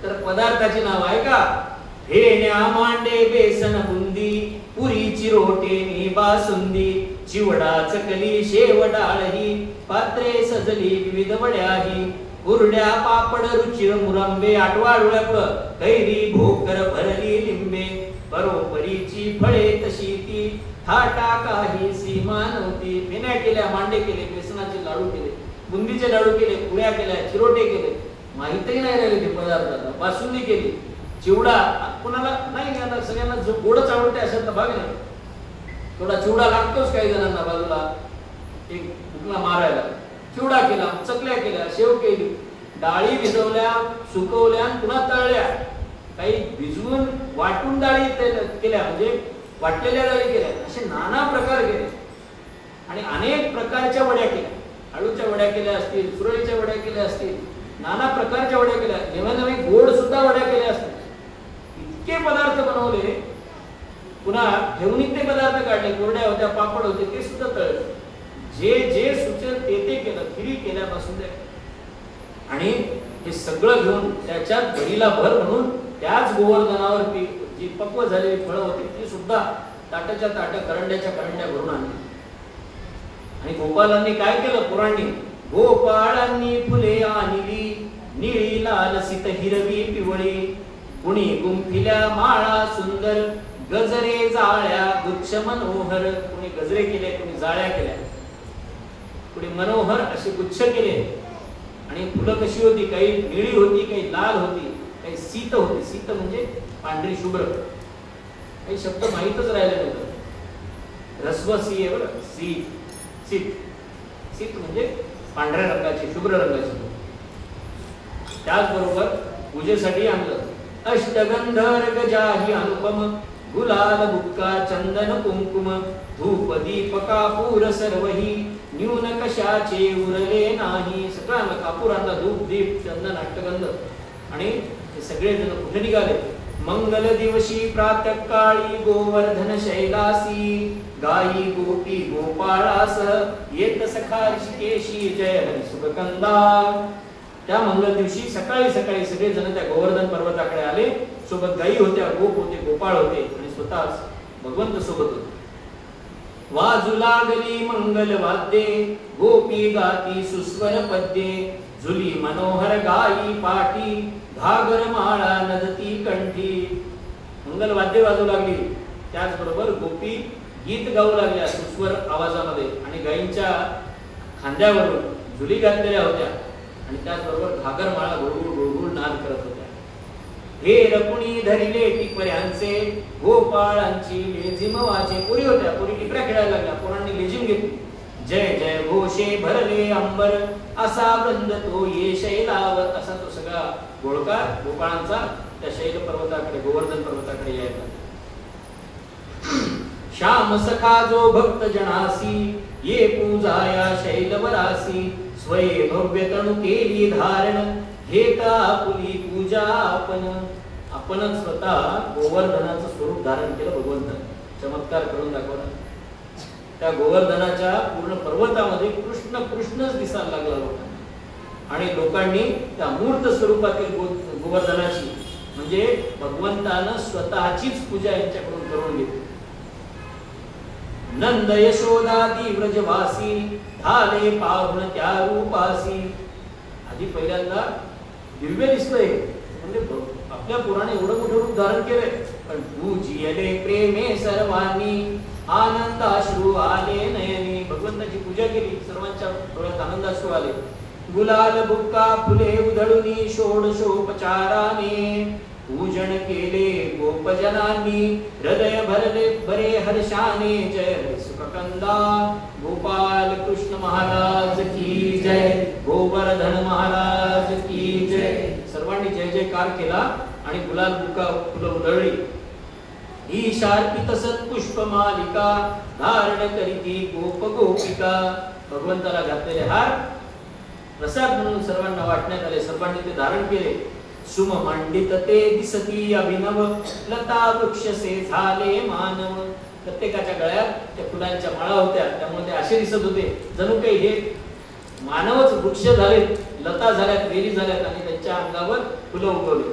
तर पदार्थाची नावं आहे का. फेण्या मांडे बेसन बुंदी, पुरी चिरोटे बासुंदी, चिवडा चकली शेवडाळही पात्रे सजली विविध वड्याही उरड्या पापड रुचिर मुरंबे आटवाळुळ्यापुढं कैरी भोकर भरली लिंबे बरोबरीची फळे तशी ती थाटा काही सीमा नव्हती. फेण्या केल्या, मांडे केले, बेसनाचे लाडू केले, बुंदीचे लाडू केले, पुऱ्या केल्या, चिरोटे केले, माहितही नाही राहिले ते पदार्थांना. बासुंदी केली, चिवडा कुणाला नाही, आता सगळ्यांना जो गोडच आवडते अशातला भाग नाही. थोडा चिवडा लागतोच काही जणांना बाजूला एक भुकला मारायला. चिवडा केला, चकल्या केल्या, शेव केली, डाळी भिजवल्या, सुकवल्या, पुन्हा तळल्या, काही भिजवून वाटून डाळी केल्या, म्हणजे वाटलेल्या डाळी केल्या, असे नाना प्रकार केले. आणि अनेक प्रकारच्या वड्या केल्या, आळूच्या वड्या केल्या असतील, सुरळीच्या वड्या केल्या असतील, नाना प्रकारच्या वड्या केल्या, नव्या नवे गोड सुद्धा वड्या केल्या असतील. इतके पदार्थ बनवले. पुन्हा ठेवणीत ते पदार्थ काढले, कोरड्या होत्या, पापड होते, ते सुद्धा तळले. जे जे सुचेल ते केलं. खिरी केल्यापासून ते आणि हे सगळं घेऊन त्याच्यात बळीला भर म्हणून त्याच गोवर्धनावर जी पक्व झालेली फळं होती ती सुद्धा ताटाच्या ताटं, करंड्याच्या करंड्या भरून आणली. आणि गोपालांनी काय केलं? पुराणी गोपाळांनी फुले आणली, निळी लाल सित हिरवी पिवळी, कुणी गुंफिल्या माळा सुंदर, गजरे जाळ्या गुच्छ मनोहर. कुणी गजरे केले, कुणी जाळ्या केल्या, कुणी मनोहर असे गुच्छ केले. आणि फुलं कशी होती? काही निळी होती, काही लाल होती, काही सीत होती. सीत म्हणजे पांढरी शुभ्र. काही शब्द माहीतच राहिले नव्हते. रस्वसी आहे बरं, सीत. सीत सीत म्हणजे पांढऱ्या रंगाची, शुभ्र रंगाची. त्याचबरोबर पूजेसाठी आणलं अष्टगंधर गजाही अनुपम, गुलाल बुक्का चंदन कुंकुम, धूप दीप कापूर सर्वही, न्यून कशाचे उरले नाही. सगळं आणलं, कापूर आणला, धूप दीप चंदन अष्टगंध. आणि हे सगळे जण कुठे निघाले? मंगल दिवशी प्रातःकाळी गोवर्धन शैलासी, गायी गोपी गोपाळासह येत सखा ऋषिकेशी, जय हरी सुखकंदा. त्या मंगल दिवशी सकाळी सकाळी सगळे जण त्या गोवर्धन पर्वताकडे आले. सोबत गायी होत्या, गोप होते, गोपाळ होते आणि स्वतःच भगवंत सोबत होते. वाजू लागली मंगल वाद्ये, गोपी गाती सुस्वर पद्ये, झुली मनोहर गायी पाठी, घागर माळा नदती कंठी. मंगल वाद्य वाजू लागली, त्याचबरोबर गोपी गीत गाऊ लागल्या सुस्वर आवाजामध्ये. आणि गायींच्या खांद्यावरून झुली घातलेल्या होत्या आणि त्याचबरोबर घागर माळा गुळगुळ गुळगुळ नाद करत होत्या. हे रकुणी धरिले टिपऱ्यांचे, गोपाळांची लेझिम वाजे. पुरी होत्या, पुरी टिपऱ्या खेळायला लागल्या, पोरांनी लेझिम घेतली. जय जय घोषे भरले अंबर, असा वृंद तो ये शैलावत. असा तो सगळा गोळकार गोपाळांचा त्या शैल पर्वताकडे, गोवर्धन पर्वताकडे यायचा. श्याम सखा जो भक्त जनासी, ये पूजाया शैलवरासी, स्वये भव्य तणु केली धारण, घेता आपुली पूजा आपण. आपणच स्वतः गोवर्धनाचं स्वरूप धारण केलं भगवंताने. चमत्कार करून दाखवला. त्या गोवर्धनाच्या पूर्ण पर्वतामध्ये कृष्ण कृष्णच दिसायला लागला लोकांना. आणि लोकांनी त्या मूर्त स्वरूपातील गोवर्धनाची म्हणजे भगवंतानं स्वतःचीच पूजा यांच्याकडून करून घेतली. नंद यशोदादी व्रजवासी, झाले पाहुण त्या रूपासी. आधी पहिल्यांदा दिव्य दिसतंय, म्हणजे आपल्या पुराणे एवढं मोठं रूप धारण केलंय. पण पूजियले प्रेमे सर्वांनी, आनंदाश्रू आले नयनी. भगवंताची पूजा केली, सर्वांच्या डोळ्यात आनंदाश्रू आले. गुलाल बुक्का फुले उधळुनी, षोडशोपचाराने पूजन केले गोपजनांनी, हृदय भरले बरे हर्षाने. जय हरी सुखकंदा. गोपाल कृष्ण महाराज की जय, गोवर्धन महाराज की जय. सर्वांनी जय जयकार केला आणि गुलाल बुक्का फुलं उधळली. ही शार्पित सत्पुष्प मालिका, धारण करीती गोप गोपिका. भगवंताला घातलेले हार प्रसाद म्हणून सर्वांना वाटण्यात आले. सर्वांनी ते धारण केले. सुम मंडित ते दिसती अभिनव, लता वृक्षसे झाले मानव. प्रत्येकाच्या गळ्यात त्या फुलांच्या माळा होत्या, त्यामुळे ते असे दिसत होते जणू काही हे मानवच वृक्ष झालेत, लता झाल्यात, वेली झाल्यात आणि त्यांच्या अंगावर फुलं उगवली.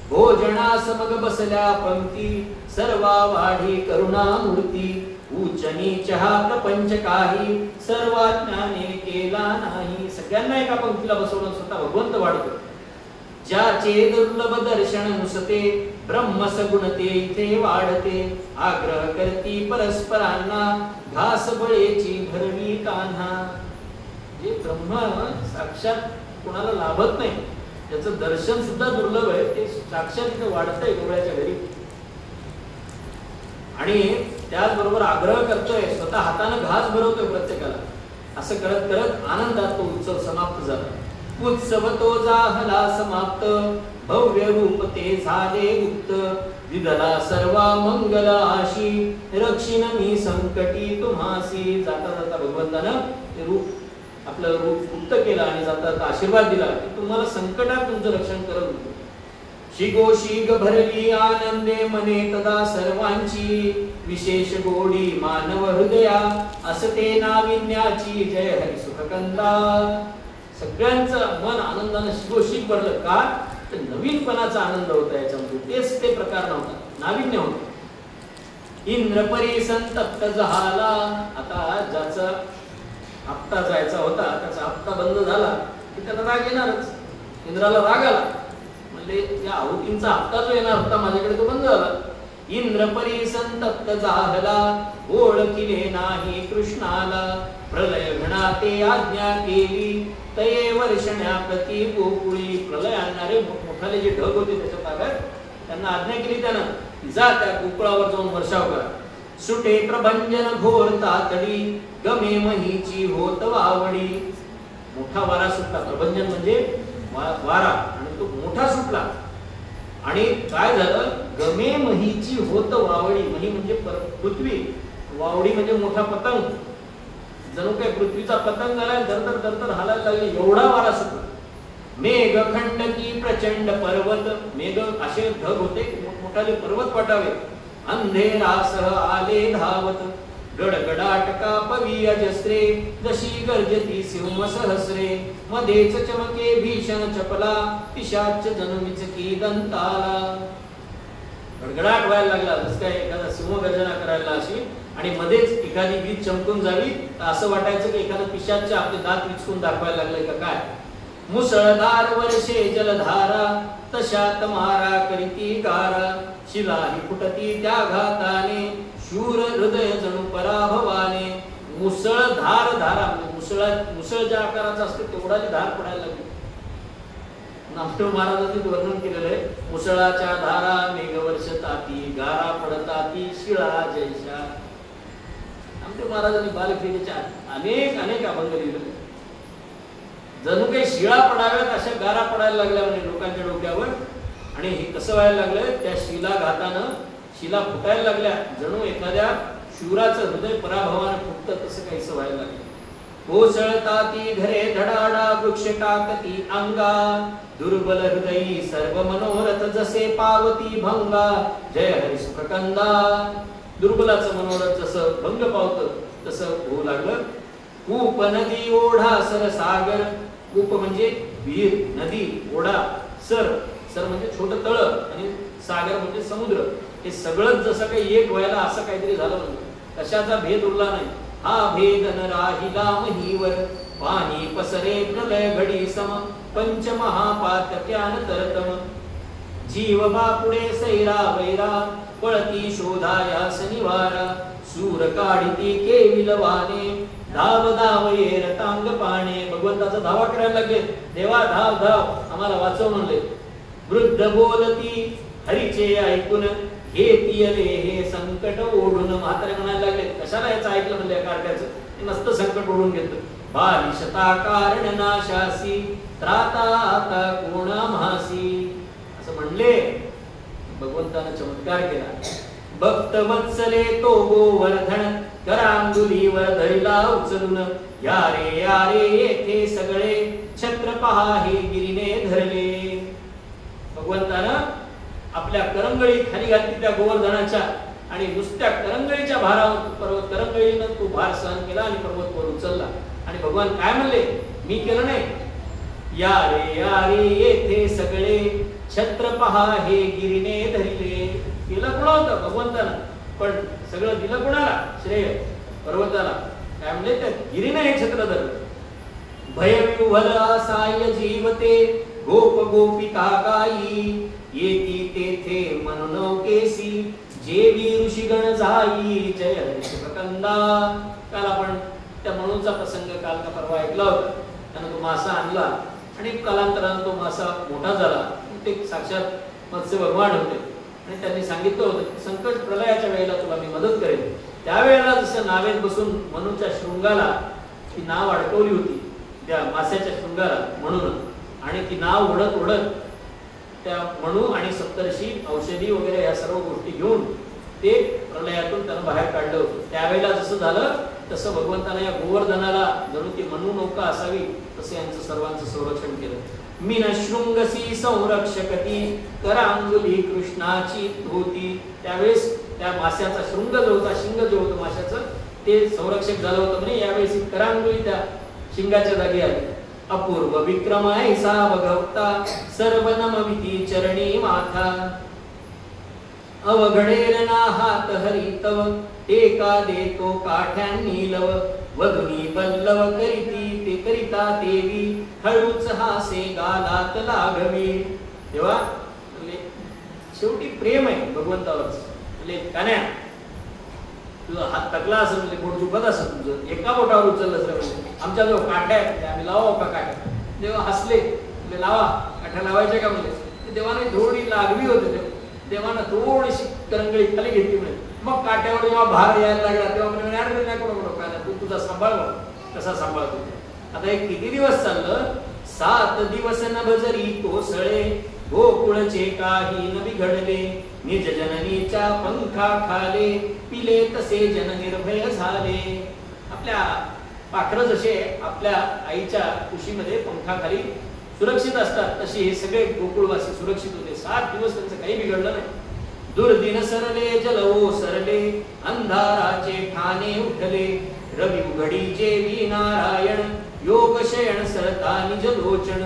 भोजना समग बसल्या पंक्ती, सर्वा वाढी करुणा मूर्ती. उच्च नीच हा प्रपंच काही सर्वाज्ञाने केला नाही. सगळ्यांना एका पंक्तीला बसवून स्वतः भगवंत वाढतो. ज्याचे दुर्लभ दर्शन नुसते ब्रह्म सगुण ते इथे वाढते. आग्रह करती परस्परांना घास बळेची भरवी कान्हा. जे ब्रह्म साक्षात कोणाला लाभत नाही, त्याचं दर्शन सुद्धा दुर्लभ आहे, ते साक्षात इथे वाढतंय डोळ्याच्या घरी. आणि त्याचबरोबर आग्रह करतोय, स्वतः हाताने घास भरवतोय प्रत्येकाला. असं करत करत आनंदात तो उत्सव समाप्त झाला. उत्सव तो झाला समाप्त, भव्य रूप ते झाले गुप्त. विदला सर्वा मंगल आशी, रक्षिण मी संकटी तुम्हासी. जाता जाता भगवंतानं ते रूप आपलं रूप गुप्त केलं आणि जाता आशीर्वाद दिला की तुम्हाला संकटात तुमचं रक्षण करत. शिगोशीग भरली आनंदे मने तदा सर्वांची. विशेष गोडी मानव हृदया, असते नाविन्याची. जय हरी सुखकंदा. सगळ्यांचं मन आनंदाने शिगोशीग भरलं. का तर नवीनपणाचा आनंद होता याच्यामध्ये. तेच ते प्रकार नव्हता, नाविन्य होतं. इंद्रपरी संतप्त झाला. आता ज्याचा हप्ता जायचा होता त्याचा हप्ता बंद झाला की त्याला राग येणारच. इंद्राला राग आला, म्हणजे या आहुतींचा हप्ता जो येणार होता माझ्याकडे तो बंद झाला. इंद्रपरी संतप्त झाला, ओळखिले नाही कृष्णाला. प्रलय घणाते आज्ञा केली, तये वर्षण्याप्रती गोकुळी. प्रलय आणणारे मोठमोठाले जे ढग होते त्याच्या ताब्यात, त्यांना आज्ञा केली त्यानं, जा त्या गोकुळावर जाऊन वर्षाव करा. सुटे प्रभंजन घोर तातडी, गमे महीची होत वावडी. मोठा वारा सुटला. प्रभंजन म्हणजे वारा, आणि तो मोठा सुटला. आणि काय झालं, गमे महीची होत वावडी. मही म्हणजे पृथ्वी, वावडी म्हणजे मोठा पतंग. जणू काय पृथ्वीचा पतंग झाला, दरदर दरदर हालायला लागले, एवढा वारा सुटला. मेघ खंडकी प्रचंड पर्वत. मेघ असे ढग होते, मोठमोठाले पर्वत वाटावे. अंधेरासह आले धावत, गडगडाटका पवी अजस्रे. जशी गर्जती सिंह सहस्रे, मध्येच चमके भीषण चपला. पिशाच जन्मिचकी दंताला. गडगडाट व्हायला लागला, जसं काय एखादा सिंह गर्जना करायला अशी, आणि मध्येच एखादी वीज चमकून जावी तर असं वाटायचं की एखादा पिशाच आपले दात विचकून दाखवायला लागलाय का काय. मुसळधार वर्षे जलधारा, तशात मारा करीती गारा. शिला ही फुटती त्या घाताने, शूर हृदय जणू पराभवाने. मुसळधार धारा, मुसळ ज्या आकाराचा असतो तेवढाची धार पडायला लागली. नामदेव महाराजांनी वर्णन केलेलं आहे, मुसळाच्या धारा मेघ वर्षताती, गारा पडताती शिळा जैशा. नामदेव महाराजांनी बालक्रीडेच्या अनेक अनेक अभंग लिहिले. जणू काही शिळा पडाव्यात अशा गारा पडायला लागल्या म्हणजे लोकांच्या डोक्यावर. आणि हे कसं व्हायला लागलं, त्या शिला घातानं शिला फुटायला लागल्या. जणू एखाद्या शूराचं हृदय पराभवाने फुटतं तसं काहीसं व्हायला लागलं. कोसळताती घरे धडाडा, वृक्ष टाकती अंगा. दुर्बल हृदयी सर्व मनोरथ, जसे पावती भंगा. जय हरी सुखकंदा. दुर्बलाचं मनोरथ जसं भंग पावतं तसं होऊ लागलं. कूप नदी ओढा सरसागर. कूप म्हणजे विहीर, नदी, ओढा, सर म्हणजे छोटं तळ, आणि सागर म्हणजे समुद्र. हे सगळं जसं काही एक व्हायला असं काहीतरी झालं म्हणजे कशाचा भेद उरला नाही. हा भेद न राहिला महीवर, पाणी पसरे प्रलय घडी सम. पंचमहापातक्यान तरतम. जीव बापुडे सैरा वैरा, पळती शोधाया सनिवारा. सूर काढिती केविलवाने, धाव धाव ये रतांग पाणे. भगवंताचा धावा करायला लागले, देवा धाव धाव आम्हाला वाचव म्हणले. वृद्ध बोलती हरीचे ऐकून, घेती आले हे संकट ओढून. म्हातारे म्हणायला लागले, कशाला याचं ऐकलं म्हणले कार्ट्याचं, हे मस्त संकट ओढून घेतलं. बालिशता कारण नाशासी, त्राता आता कोणा म्हासी. असं म्हणले, भगवंतानं चमत्कार केला. भक्त वत्सले तो गोवर्धन, करांगुलीवर धरला उचलून. यारे यारे येथे सगळे, छत्र पहा हे गिरीने धरले. भगवंतानं आपल्या करंगळी खाली घातली त्या गोवर्धनाच्या, आणि नुसत्या करंगळीच्या भारावर पर्वत, करंगळीनं तो भार सहन केला आणि पर्वत वर उचलला. आणि भगवान काय म्हणले, मी केलं नाही. यारे यारे येथे सगळे, छत्र पहा हे गिरीने धरले. केलं कोण होतं, भगवंतानं. पण सगळं दिलं कोणाला श्रेय? पर्वताला. काय म्हणले त्या गिरीने हे छत्र धरलं. भयविह्वल असाय जीवते गोप गोपिका गाई येती तेथे मनोकेसी जेवी ऋषीगण जाई जय ऋषभकंदा. काल आपण त्या मनूचा प्रसंग काल का परवा ऐकला होता. त्यानं तो मासा आणला आणि कालांतराने तो मासा मोठा झाला. ते साक्षात मत्स्य भगवान होते आणि त्यांनी सांगितलं होतं संकट प्रलयाच्या वेळेला तुला मी मदत करेन. त्यावेळेला जसं नावेत बसून मनूच्या शृंगाला ती नाव अडकवली होती त्या मास्याच्या शृंगाला म्हणून, आणि ती नाव ओढत ओढत त्या मनू आणि सप्तर्षी औषधी वगैरे या सर्व गोष्टी घेऊन ते प्रलयातून त्यांना बाहेर काढलं होतं. त्यावेळेला जसं झालं तसं भगवंताने या गोवर्धनाला जणू ती मनू नौका असावी तसं यांचं सर्वांचं संरक्षण केलं. मीन शृंगसी संरक्षकती करांगुली कृष्णाची होती. त्यावेळेस त्या मास्याचा शृंग जो होता, शिंग जो होतं माशाचं ते संरक्षक झालं होतं. म्हणजे यावेळेस करांगुली त्या शिंगाच्या जागी आली. अपूर्व विक्रम ऐसा भगवता सर्व नमविती चरणी माथा अवघडेर ना हात हरितव टेका देतो काठ्यांनी लव वधुनी पल्लव करीती ते करिता देवी हळूच हासे गालात लागवी. तेव्हा शेवटी प्रेम आहे भगवंतावरच. म्हणजे कान्या तुझा हात टाकला असं म्हणजे बोट दुखत असं तुझं एका बोटावर उचललं सर म्हणजे आमच्या जो काठ्या आहेत आम्ही लावा का काठ्या. तेव्हा हसले म्हणजे लावा काठ्या लावायच्या का म्हणजे देवाने थोडी लागवी होते. देवानं थोडीशी करंगळी खाली घेतली म्हणजे मग काट्यावर जेव्हा भार यायला लागला तेव्हा म्हणजे तू तुझा सांभाळ कसा सांभाळतो. आता हे किती दिवस चाललं? 7 दिवस नभजरी कोसळे गोकुळचे काही न बिघडले निज जननीच्या पंखा खाले पिले तसे जन निर्भय झाले. आपल्या पाखरं जसे आपल्या आईच्या कुशीमध्ये पंखाखाली सुरक्षित असतात तसे हे सगळे गोकुळवासी सुरक्षित होते. 7 दिवस त्यांचं काही बिघडलं नाही. दुर्दिन सरले जल ओसरले अंधाराचे ठाणे उठले रवी उघडी जेवी नारायण योग शयन सरता निज लोचन.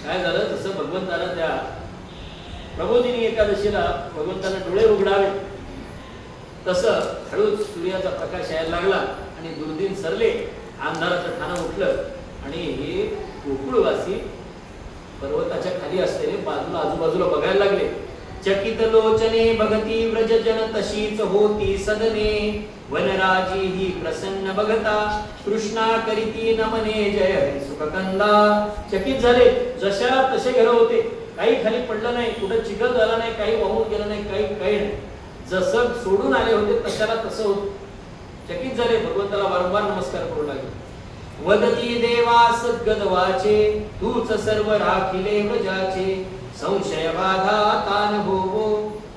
काय झालं? तसं भगवंताला त्या प्रबोधिनी एकादशीला भगवंताला डोळे उघडावे तसं हळूच सूर्याचा प्रकाश यायला लागला आणि दुर्दिन सरले अंधाराचं ठाणं उठलं आणि हे गोकुळवासी पर्वताच्या खाली असलेले बाजूला आजूबाजूला बघायला लागले. चकित लोचने भगती व्रजजन तशीच होती सदने वनराजी ही प्रसन्न बघता कृष्णा करीती नमने जय सुखकंदा. चकित झाले. जशाला तसे घर होते. काही खाली पडलं नाही, कुठं चिखल झाला नाही, काही वाहून गेलं नाही, काही नाही. जसं सोडून आले होते तशाला तसं होत. चकित झाले. भगवंताला वारंवार नमस्कार करू लागले. वदती देवा सद्गदवाचे तूच सर्व राखिले व्रजाचे संशय बाधा तान होवो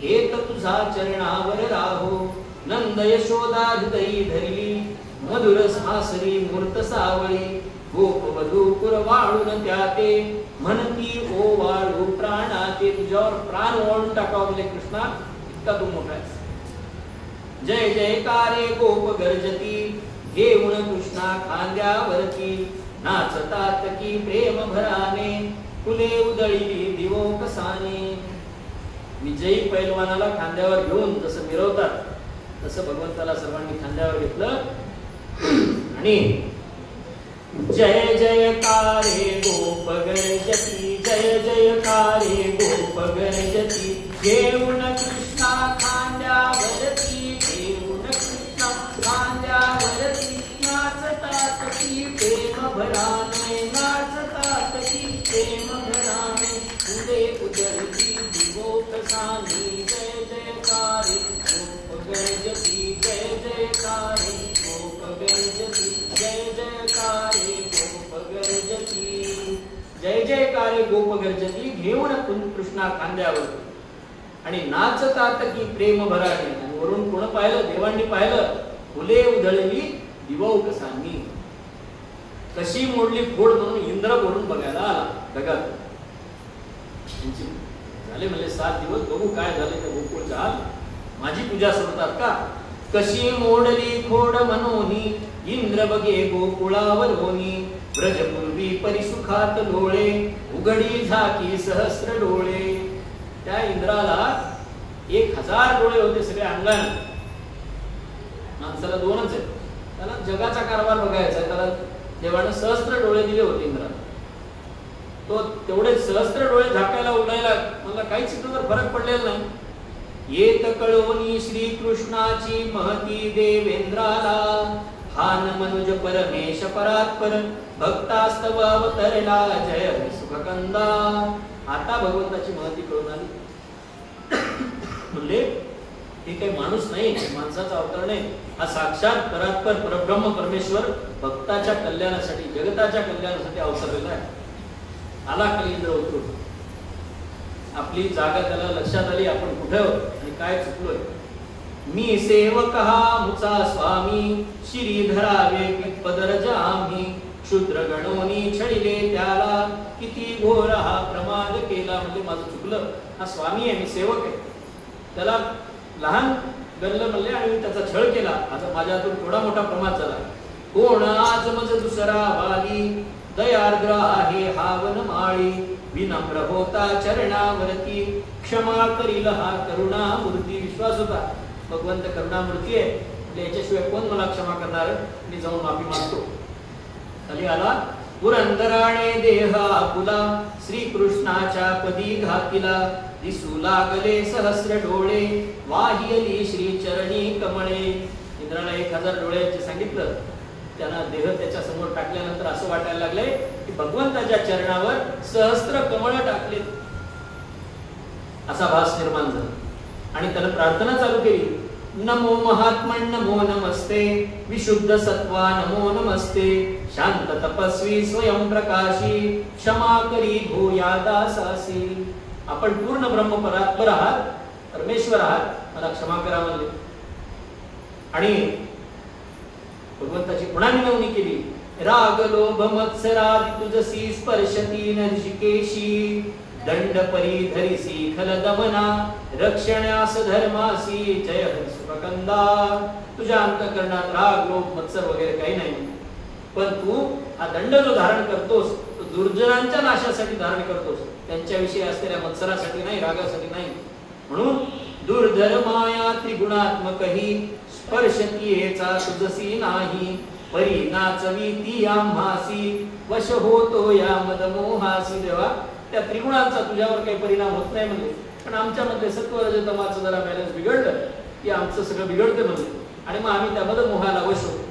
एक तुझा चरणावर राहो नंद यशोदा हृदयी धरली मधुर सासरी मूर्त सावळी गोप वधू पुरवाळून त्याते म्हणती ओ वाळू प्राणाते. तुझ्यावर प्राण ओळून टाकावं म्हणजे कृष्णा इतका तू मोठा आहेस. जय जयकारे गोप गर्जती घेऊन कृष्णा खांद्यावरती नाचतात की प्रेम भराने फुले उधळली दिवो कसाने. विजयी पैलवानाला खांद्यावर घेऊन जसं मिरवतात तसं भगवंताला सर्वांनी खांद्यावर घेतलं आणि जय जयकारे गोप गर्जती जय जयकारे गोप गर्जती घेऊन कृष्णा खांद्यावरती घेऊन कृष्णा खांद्यावरती नाचतात की प्रेम भराने नाचतात की प्रेम भराने फुले उधळली दिवो कसाने. जय जयकारे गोप गर्जती जय जयकारे गोप गर्जती जय जयकारे गोप गर्जती. जय जयकारे गोप गर्जती घेऊन कृष्णा खांद्यावर आणि नाचतात की प्रेम भराने. आणि वरून कोण पाहिलं? देवांनी पाहिलं. फुले उधळली दिवो कसानी. कशी मोडली फोड म्हणून इंद्र बोलून बघायला आला ढगात. झाले म्हणजे 7 दिवस बघू काय झाले त्या गोकुळचा हाल. माझी पूजा सोडतात का? कशी मोडली खोड मनोनी इंद्र बगे गोकुळावरोनी ब्रजपूर्वी परिसुखात लोळे उघडी झाकी सहस्र डोळे. त्या इंद्राला 1000 डोळे होते सगळ्या अंगाने. माणसाला 2च आहेत. त्याला जगाचा कारभार बघायचा, त्याला देवाने सहस्त्र डोळे दिले होते इंद्राला. तो तेवढे सहस्त्र डोळे झाकायला उडायला मला काहीच इथं तर फरक पडलेला नाही. येत कळोनी श्रीकृष्णाची महती देवेंद्राला, हान मनुज परमेश परात्पर भक्तास्तव अवतरला जय सुखकंदा. आता भगवंताची महती कळून आली. म्हणले हे काही माणूस नाही, माणसाचा अवतार नाही, हा साक्षात परात्पर परब्रह्म परमेश्वर भक्ताच्या कल्याणासाठी, जगताच्या कल्याणासाठी अवतरलेला आहे. आला खाली इंद्र उतरून. आपली जागा त्याला लक्षात आली, आपण कुठे आणि काय चुकलोय. मी सेवक हा मुचा स्वामी, श्रीधरावे पदरजा आम्ही, क्षुद्र गणोनी छळिले त्याला, किती घोर हा प्रमाद केला. म्हणजे माझं चुकलं, हा स्वामी आहे, मी सेवक आहे, त्याला लहान गल्ल म्हणले आणि मी त्याचा छळ केला. आता माझ्यातून थोडा मोठा प्रमाद झाला. कोण आज मज दुसरा वाली, दयार्द्र आहे हावन माळी, विनम्र होता चरणावरती, क्षमा करील हा करुणामूर्ती. विश्वास होता भगवंत करुणामूर्ती आहे, म्हणजे याच्याशिवाय कोण मला क्षमा करणार, मी जाऊन माफी मागतो. खाली आला. पुरंदराणे देह आपुला, श्रीकृष्णाच्या पदी घातिला, दिसू लागले सहस्र डोळे, वाहियली श्री चरणी कमळे. इंद्राला 1000 डोळ्याचे सांगितलं. त्यांना देह त्याच्या समोर टाकल्यानंतर असं वाटायला लागले की भगवंताच्या चरणावर सहस्त्र कमळ टाकले, असा भास निर्माण झाला. आणि त्यानं प्रार्थना चालू केली. नमो महात्मन नमो नमस्ते, विशुद्ध सत्वा नमो नमस्ते, शांत तपस्वी स्वयं प्रकाशी, क्षमा करी भूयादासासी. आपण पूर्ण ब्रह्म परात्पर आहात, परमेश्वर आहात, मला क्षमा करा म्हणले. आणि भगवंताची पुन्हा विनवणी केली. राग लोभ मत्सरादि तुझसी स्पर्शती नर्षिकेशी, दंड परिधरिसी खल दमना, रक्षण्यास धर्मासी जय हरी सुखकंदा. तुझ्या अंतःकरणात राग लोभ मत्सर वगैरे काही नाही, पण तू हा दंड जो धारण करतोस तो दुर्जनांच्या नाशासाठी धारण करतोस, त्यांच्याविषयी असलेल्या मत्सरासाठी नाही, रागासाठी नाही. म्हणून दुर्धर माया त्रिगुणात्मकही, स्पर्शतीयेचा तुझसी नाही, परी नाचवी ती आम्हासी, वश होतो या मदमोहासी. देवा त्या त्रिगुणांचा तुझ्यावर काही परिणाम होत नाही म्हणजे, पण आमच्यामध्ये सत्व रज तमाचं जरा बॅलन्स बिघडलं की आमचं सगळं बिघडतं म्हणजे, आणि मग आम्ही त्या मदमोहाला वश होतो.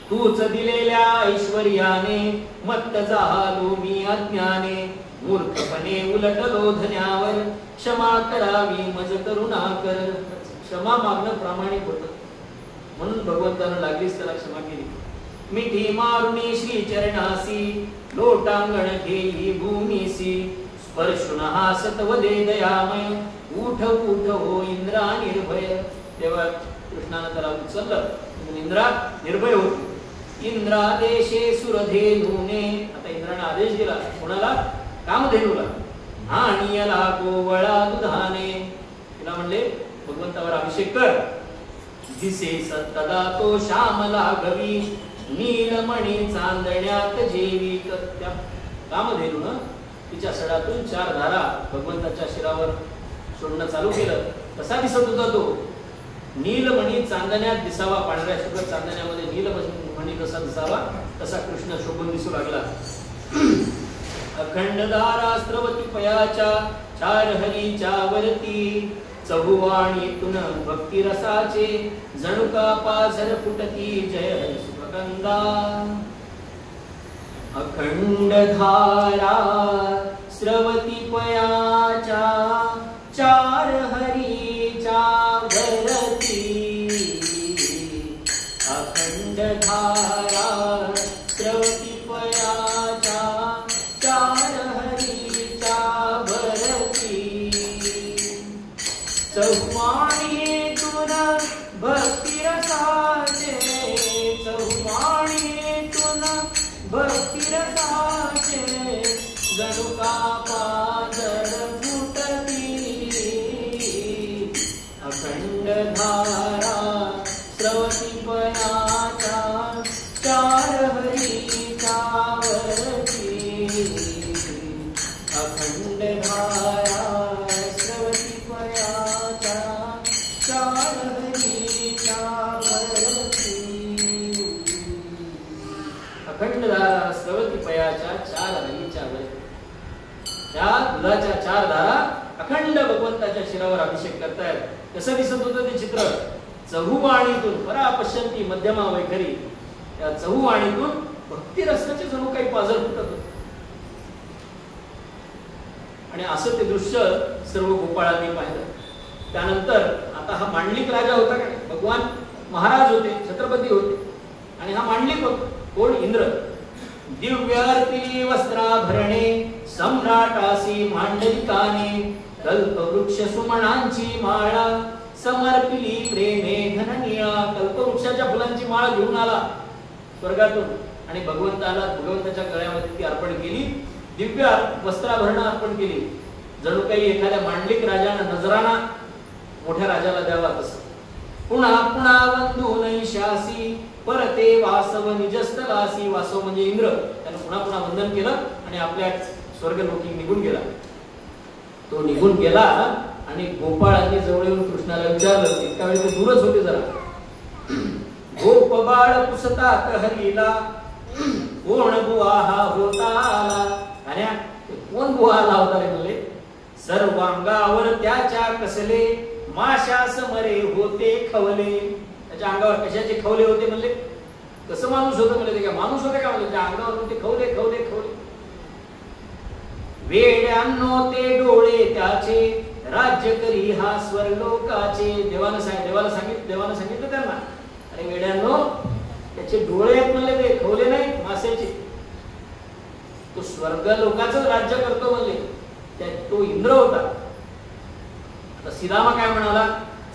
तूच दिलेल्या ऐश्वर्याने मत्त झालो मी अज्ञाने, मूर्खपणे उलटलो धन्यावर, क्षमा करावी मज करुणा कर. क्षमा मागणं प्रामाणिक होतं, म्हणून भगवंतानं लागलीच त्याला क्षमा केली. मिठी मारुणी श्री चरणासी, लोटांगण घेई भूमीसी, स्पर्शुन हासत वदे दयामय, उठ उठ हो इंद्रा निर्भय. तेव्हा कृष्णानं त्याला उचललं, इंद्रा निर्भय होती. इंद्रादेशे सुरधेनूने, आता इंद्राने आदेश दिला कोणाला, कामधेनूला, आणियला गोवळा दुधाने. तिला म्हणले भगवंतावर अभिषेक कर. दिसे सत्तदा तो श्यामला गवी, नीलमणी चांदण्यात जेवी. त्या कामधेनून तिच्या सडातून 4 धारा भगवंताच्या शिरावर सोडणं चालू केलं. कसा दिसत होता तो, नीलमणी चांदण्यात दिसावा. पांढऱ्या शुभ्र चांदण्यामध्ये नीलमणी कसा दिसावा तसा कृष्ण शोभून दिसू लागला. अखंड धारा स्रवती पयाच्या 4 हरीच्या वरती, चहुवाणीतून भक्ती रसाचे, जणुका पाझर फुटती जय हरी सुखकंदा. अखंड धारा स्रवती पयाच्या 4 हरीच्या वरती, अखंड धारा स्रवती पयाच्या 4 हरीच्या वरती, चहुवाणीतून भक्ती रसाचे, चहुवाणीतून भक्ती रसाचे, जणुका पाझर फुटती त्या दुधाच्या 4 धारा अखंड भगवंताच्या शिरावर अभिषेक करतायत. कसं दिसत होतं ते चित्र? चहुवाणीतून परा पश्यंती मध्यमा वैखरी, त्या चहुवाणीतून भक्ती रसाचे जणू काही पाझर फुटत होते. आणि असं ते दृश्य सर्व गोपाळांनी पाहिलं. त्यानंतर आता हा मांडलिक राजा होता का, भगवान महाराज होते, छत्रपती होते, आणि हा मांडलिक होता कोण? इंद्र. दिव्यार्ती वस्त्राभरणे सम्राटासी मांडलिकाने, कल्पवृक्ष सुमनांची माळा समर्पिली प्रेमे घननिया. कल्पवृक्षाच्या फुलांची माळ घेऊन आला स्वर्गातून आणि भगवंताच्या गळ्यामध्ये ती अर्पण केली. दिव्य वस्त्राभरणं अर्पण केली, जणू काही एखाद्या मांडलिक राजानं नजराना मोठ्या राजाला द्यावा तसं. पुन्हा पुन्हा वंदू नैशासी परते वासव निजस्थलासी. वासव म्हणजे इंद्र. त्यानं पुन्हा पुन्हा वंदन केलं आणि आपल्या स्वर्गलोकी निघून गेला. तो निघून गेला आणि गोपाळांनी जवळ येऊन कृष्णाला विचारलं. इतका वेळ ते दूरच होते जरा. गोप बाळ पुसतात हरीला, कोण बुवा हा होता आला. आणि कोण बुवा आला होता रे म्हणले? सर्वांगावर त्याच्या कसले माशा समरे होते खवले. त्याच्या अंगावर कशाचे खवले होते म्हणले? कसं माणूस होतं म्हणले? ते काय माणूस होते का म्हणले? त्या अंगावर ते खवले खवले खवले. वेड्यांनो ते डोळे त्याचे, राज्य करी हा स्वर्गलोकाचे. देवानं सांगितलं त्यांना, अरे वेड्यांनो त्याचे डोळे आहेत म्हणले, ते खवले नाही मासेचे. तो स्वर्ग लोकाचं राज्य करतो म्हणले. तो इंद्र होता. आता श्रीरामा काय म्हणाला?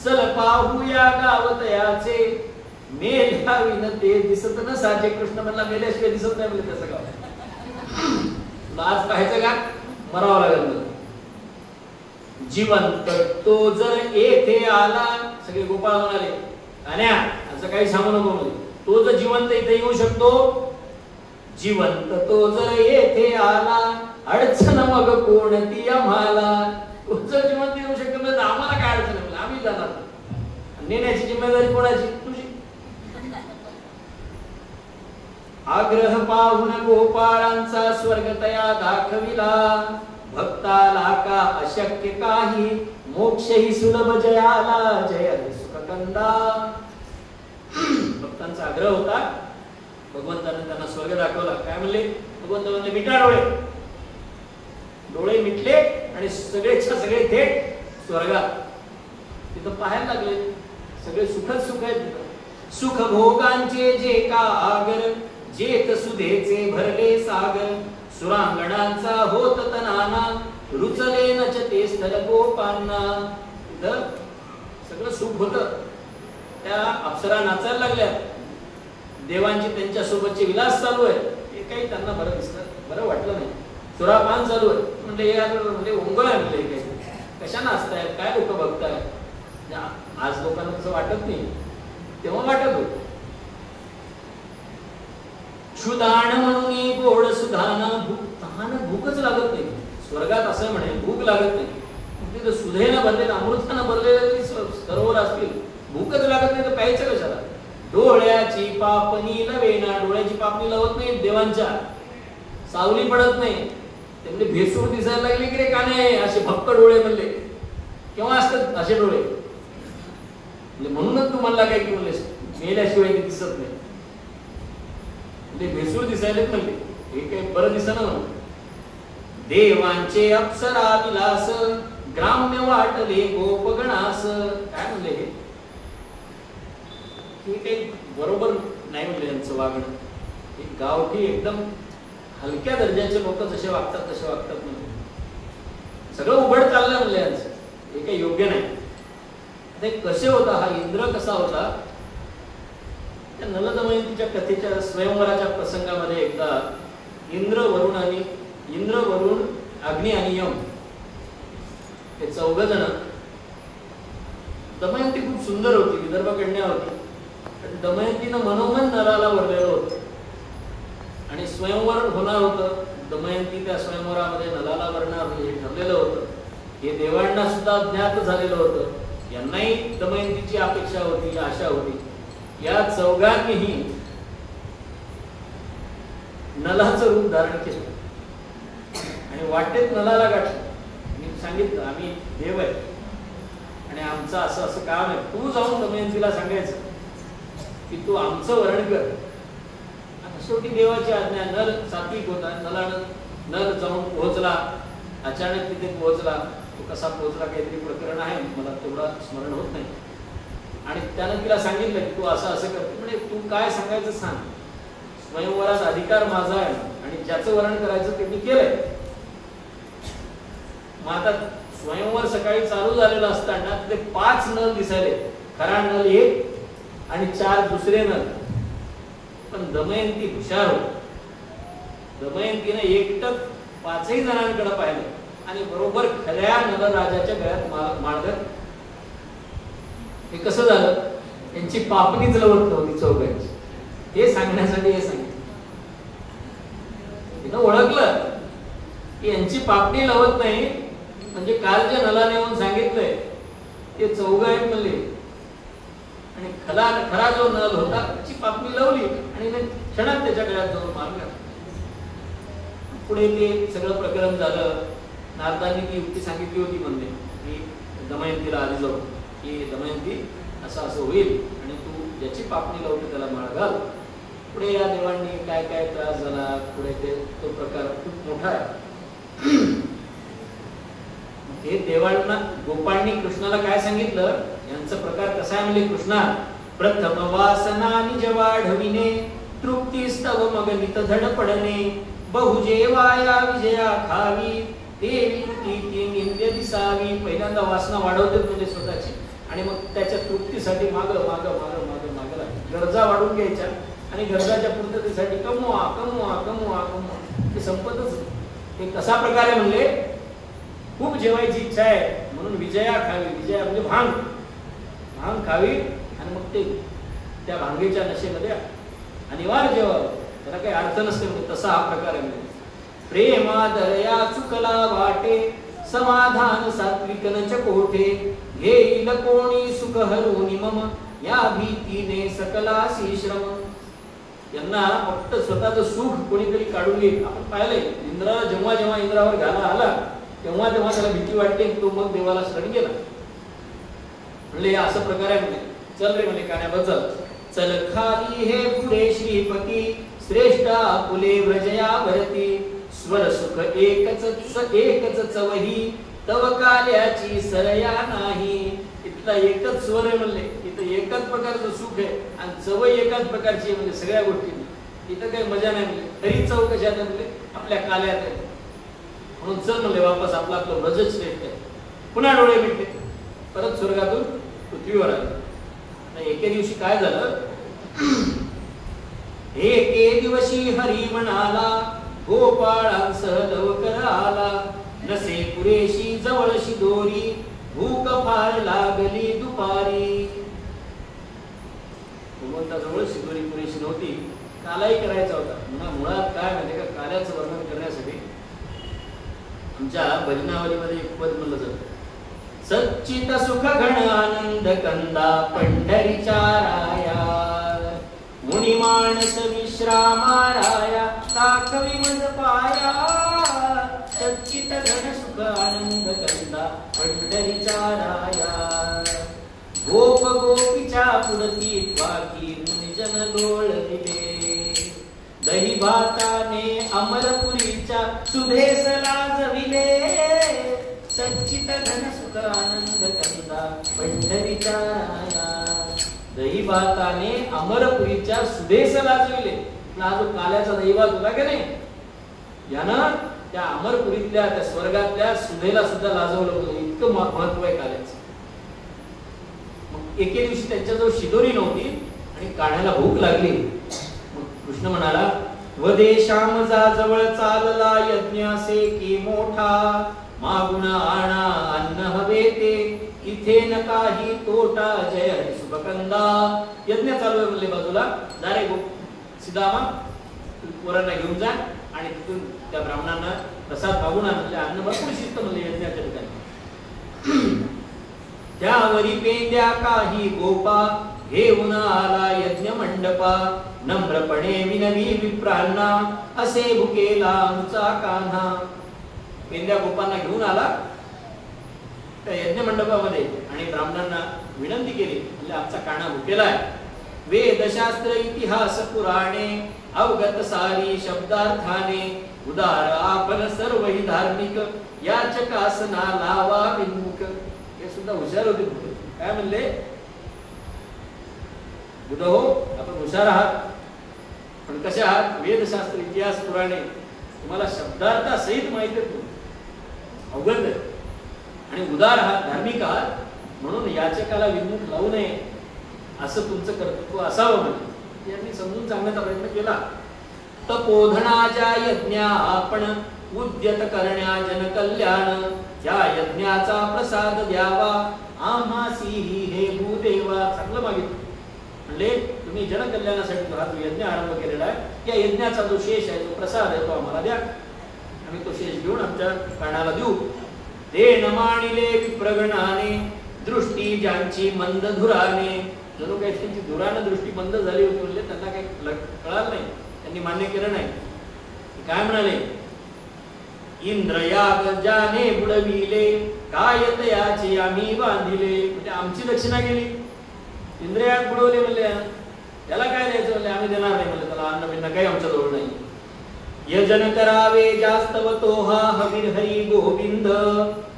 चल पाहूया गावतयाचे, मेल्या विनते दिसत न साजे. कृष्ण म्हणला मेल्याशिवाय दिसत नाही म्हणजे त्याचं गाव. आज पाहायचं का? मरावं लागेल. जिवंत तो जर येथे आला, सगळे गोपाळ म्हणाले अन्या असं काही सांगू नको म्हणजे. तो जर जिवंत इथे येऊ शकतो, जिवंत तो जर येथे आला, अडचण मग कोणती आम्हाला. तो जर जिवंत येऊ शकतो म्हणजे आम्हाला काय अडचण आहे? आम्ही जाणार. नेण्याची जिम्मेदारी कोणाची? तुझी. आग्रह पाहून गोपाळांचा स्वर्ग तया दाखविला, भक्ताला का अशक्य काही, मोक्षही सुलभ जयाला जय सुखकंदा. भक्तांचा आग्रह होता, भगवंताने त्यांना स्वर्ग दाखवला. काय म्हणले? भगवंत म्हणले मिटा डोळे. डोळे मिटले आणि सगळेच्या सगळे थेट स्वर्गात. तिथं पाहायला लागले सगळे सुखच सुख आहेत. सुख भोगांचे जे का आगर, जेत सुधेचे भरले सागर, सुरांगणांचा होत तनाना, रुचले नच ते स्थल गोपांना. तिथं सगळं सुख होतं. त्या अप्सरा नाचायला लागल्या, देवांची त्यांच्या सोबतचे विलास चालू आहे. हे काही त्यांना बरं दिसलं, बरं वाटलं नाही. सुरापान चालू आहे म्हणजे हे म्हणजे ओंगळ आहे म्हणजे काही. कशाने असतायत, काय लोक बघतायत. आज लोकांना तसं वाटत नाही, तेव्हा वाटत होत. क्षुदान म्हणून गोड सुधाना, भूकच लागत नाही. स्वर्गात असं म्हणे भूक लागत नाही. तिथं सुधेनं भरलेलं, अमृतानं भरलेलं सरोवर असतील, भूकच लागत नाही तर प्यायचं कशाला? डोळ्याची पापणी लवेना. डोळ्याची पापणी लावत नाही देवांच्या, सावली पडत नाही. ते म्हणजे भेसूर दिसायला लागले की रे का नाही, असे भक्क डोळे म्हणले. केव्हा असतात असे डोळे? म्हणूनच तू म्हणला काय की म्हणले मेल्याशिवाय ते दिसत नाही. भेसूर दिसायला म्हणले, हे काही बरं दिसत ना. देवांचे अप्सरा विलास, ग्राम्य वाटले गोपगणास. काय म्हणले हे काही बरोबर नाही म्हणले यांचं वागणं. एक गावठी एकदम हलक्या दर्जाचे लोक जसे वागतात तसे वागतात म्हणजे. सगळं उघड चाललंय म्हणले यांचं, हे काही योग्य नाही. ते कसे होता हा इंद्र, कसा होता? त्या नलदमयंतीच्या कथेच्या स्वयंवराच्या प्रसंगामध्ये एकदा इंद्र वरुण अग्नी आणि यम हे 4 जण. दमयंती खूप सुंदर होती, विदर्भ कन्या होती. पण दमयंतीनं मनोमन नलाला वरलेलं होतं आणि स्वयंवर होणार होतं. दमयंती त्या स्वयंवरामध्ये नलाला वरणार हे ठरलेलं होतं. हे देवांना सुद्धा ज्ञात झालेलं होतं. यांनाही दमयंतीची अपेक्षा होती, आशा होती. या 4घांनीही नलाचं रूप धारण केलं आणि वाटेत नलाला गाठलं. मी सांगितलं आम्ही देव आहे आणि आमचं असं असं काम आहे. तू जाऊन दमयंतीला सांगायचं की तू आमचं वर्णन कर. शेवटी देवाची आज्ञा. नल सात्विक होता. नल जाऊन पोहोचला. अचानक तिथे पोहोचला. तो कसा पोहोचला काहीतरी प्रकरण आहे, मला तेवढं स्मरण होत नाही. आणि त्यानं तिला सांगितलं की तू असं असं करते. म्हणजे तू काय सांगायचं सांग. स्वयंवरात अधिकार माझा आहे आणि ज्याचं वर्णन करायचं ते मी केलंय. मग आता स्वयंवर सकाळी चालू झालेलं असताना ते 5 नल दिसायले. खरा नल 1 आणि 4 दुसरे नल. पण दमयंती हुशार होती. दमयंतीने एकटक 5ही जणांकडे पाहिलं आणि बरोबर खऱ्या नलराजाच्या गळ्यात माळघर. हे कसं झालं? यांची पापणीच लवत नव्हती चौघांची. हे सांगण्यासाठी हे सांगितलं. तिनं ओळखलं की यांची पापणी लवत नाही, म्हणजे काल जे नलाने येऊन सांगितलंय ते चौघ आहेत म्हणले. आणि खरा जो नल होता त्याची पापणी लावली आणि क्षणात त्याच्या गळ्यात जाऊन मारला. पुढे ते सगळं प्रकरण झालं. नारदांनी ती युक्ती सांगितली होती म्हणले की दमयंतीला आधी जाऊ की दमयंती असं असं होईल आणि तू ज्याची पापणी लावली त्याला माळ घाल. पुढे या देवांनी काय काय त्रास झाला. पुढे तो प्रकार खूप मोठा आहे. हे देवांना गोपाळनी कृष्णाला काय सांगितलं, यांचा प्रकार कसा आहे म्हणजे कृष्णा प्रथम वासना निज वाढविणे तृप्तीस्तव मग नित धडपडणे बहुजेवाया विजया खावी देवी ती निंद्य दिसावी. पहिल्यांदा वासना वाढवते म्हणजे स्वतःची आणि मग त्याच्या तृप्तीसाठी माग माग माग माग मागला गरजा वाढून घ्यायच्या आणि गरजाच्या पूर्ततेसाठी कमवा कमवा कमवा कमवा. ते संपतच. ते कसा प्रकार आहे म्हणले खूप जेवायची इच्छा आहे म्हणून विजया खावी. विजया म्हणजे भांग. भांग खावी आणि मग ते त्या भांगेच्या नशेमध्ये अनिवार्य जेवावं. त्याला काही अर्थ नसते म्हणजे तसा हा प्रकार आहे. प्रेमादरया चुकला वाटे समाधान सात्विक न कोठे घेईल कोणी सुख हरून मम या भीतीने सकलासी श्रम. यांना फक्त स्वतःचं सुख कोणीतरी काढून घेईल. आपण पाहिलंय इंद्राला जेव्हा जेव्हा इंद्रावर घाला आला तेव्हा तेव्हा त्याला भीती वाटते. तो मग देवाला शरण गेला. म्हणले असं प्रकार आहे म्हणजे चल रे म्हणजे काण्याबद्दल चल खाली हे पुढे श्रीपती श्रेष्ठा फुले व्रजयावरती स्वर सुख एकच चवही तव काल्याची सरया नाही. इथला एकच स्वर आहे म्हणले. इथं एकच प्रकारचं सुख आहे आणि चव एकाच प्रकारची आहे म्हणजे सगळ्या गोष्टी. इथं काही मजा नाही म्हणजे तरी चव कशात म्हणजे आपल्या काल्यात आहे. म्हणून चल म्हणले वापस आपलं आपलं व्रज श्रेष्ठ आहे. पुन्हा डोळे मिटले. परत स्वर्गातून पृथ्वीवर आले. एके दिवशी काय झालं, एके दिवशी हरी म्हणाला गोपाळांसह लवकर आला नसे पुरेशी जवळशी दोरी भूक फार लागली दुपारी. भगवंता जवळ शिदोरी पुरेशी नव्हती. कालाही करायचा होता. मुळात काय माहिती का काल्याचं वर्णन करण्यासाठी आमच्या भजनावलीमध्ये एक पद म्हणलं जातं सच्चित सुख घन आनंद कंदा पंढरीच्या राया मुनी माणस विश्रामाराया साखवी मज पाया. सच्चित घन सुख आनंद कंदा पंढरीच्या राया गोप गोपीच्या पुढती वाकी मुनिजन लोळविले दही भाताने अमरपुरीच्या सुधेस लाजविले. सच्चित घन सुख आनंद कंदा पंढरीच्या राया दही भाताने अमरपुरीच्या सुधेस लाजविले. हा जो काल्याचा दही भात होता की नाही यानं त्या अमरपुरीतल्या त्या स्वर्गातल्या सुधेला सुद्धा लाजवलं होतं. इतकं महत्व आहे काल्याचं. मग एके दिवशी त्यांच्याजवळ शिदोरी नव्हती आणि काण्याला भूक लागली. मग कृष्ण म्हणाला वदेशाम जा जवळ चालला यज्ञ असे की मोठा मागुण आणा अन्न हवे ते इथे न काही तोटा जय हरी शुभकंदा. यज्ञ चालू आहे म्हणले बाजूला जा रे सीधामा पोरांना घेऊन जा आणि तिथून त्या ब्राह्मणांना प्रसाद मागून आणले. अन्न भरपूर शिस्त म्हणले यज्ञाच्या ठिकाणी. त्यावरी पेंद्या काही गोपा घेऊन आला यज्ञ मंडपा नम्रपणे विनवी विप्रांना असे भुकेला आमचा कान्हा. पेंद्या गोपांना घेऊन आला त्या यज्ञ मंडपामध्ये आणि ब्राह्मणांना विनंती केली, म्हणजे आमचा काना भुकेला आहे. वेदशास्त्र इतिहास पुराणे अवगत सारी शब्दार्थाने उदार आपण सर्वही धार्मिक याचकासना लावा विमुख. हे सुद्धा हुशार होते. काय म्हणले, बुध हो आपण हुशार आहात, पण कसे आहात, वेदशास्त्र इतिहास पुराणे तुम्हाला शब्दार्थासहित माहिती आहे, अवगत आहे, आणि उदार आहात, धार्मिक आहात, म्हणून याचकाला विमुख लावू नये असं तुमचं कर्तव्य असावं. म्हणजे यांनी समजून सांगण्याचा प्रयत्न केला. तपोधनाच्या यज्ञा आपण उद्यत करण्या जनकल्याण त्या यज्ञाचा प्रसाद द्यावा आम्हासीही हे भूदेवा. चांगलं मागितलं, म्हणजे तुम्ही जनकल्याणासाठी हा जो यज्ञ आरंभ केलेला आहे, या यज्ञाचा जो शेष आहे, जो प्रसाद आहे, तो आम्हाला द्या. आम्ही तो शेष घेऊन आमच्या कानाला देऊ. ते न मानिले विप्रगणाने दृष्टी ज्यांची मंद धुराने. जणू काही त्यांची धुरानं दृष्टी बंद झाली होती, म्हणजे त्यांना काही कळालं नाही, त्यांनी मान्य केलं नाही. काय म्हणाले, इंद्रयाग ज्याने बुडविले काय तयाचे आम्ही बांधिले. म्हणजे आमची दक्षिणा गेली, इंद्रयाग बुडवले म्हणले, त्याला काय द्यायचं म्हणले, आम्ही देणार नाही म्हणले, त्याला अन्न बिन्न काही आमच्या जवळ नाही. यजन करावे जास्तवतो हा हवीर हरी गोविंद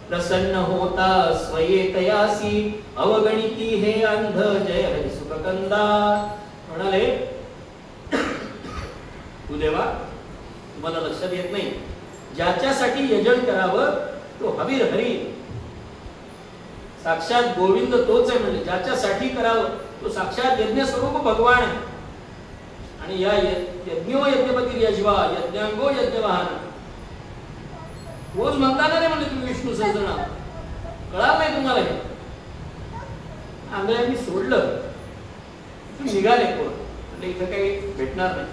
प्रसन्न होता स्वयेतयासी अवगणिती हे अंध जय हरी सुखकंदा. म्हणाले, तू देवा तुम्हाला लक्षात येत नाही, ज्याच्यासाठी यजन करावं तो हवीर हरी साक्षात गोविंद तोच आहे. म्हणजे ज्याच्यासाठी करावं तो साक्षात यज्ञ स्वरूप भगवान आहे. आणि या यज्ञो यज्ञपती यजवा यज्ञांगो यज्ञवाहन रोज म्हणताना नाही म्हणजे तुम्ही विष्णू सहस्रनाम कळाल नाही तुम्हाला. हे आंधळ्यांनी सोडलं, तुम्ही निघाले कोण म्हणजे इथं काही भेटणार नाही.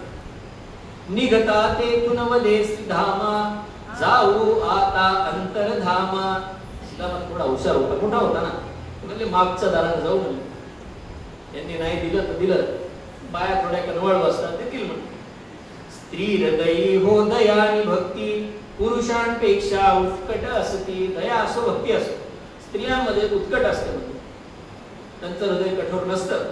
निघता ते वदेस धामा जाऊ आता अंतरधामा. सीतामा थोडा हुशार होता, मोठा होता ना, म्हणजे मागच्या दारात जाऊ म्हणले. यांनी नाही दिलं तर दिलं, बाया थोड्या कनवळ असतात देतील म्हणून. स्त्री हृदयी हो दया आणि भक्ती पुरुषांपेक्षा उत्कट असती. दया असो भक्ती असो, स्त्रियांमध्ये उत्कट असते, म्हणजे त्यांचं हृदय कठोर नसतं.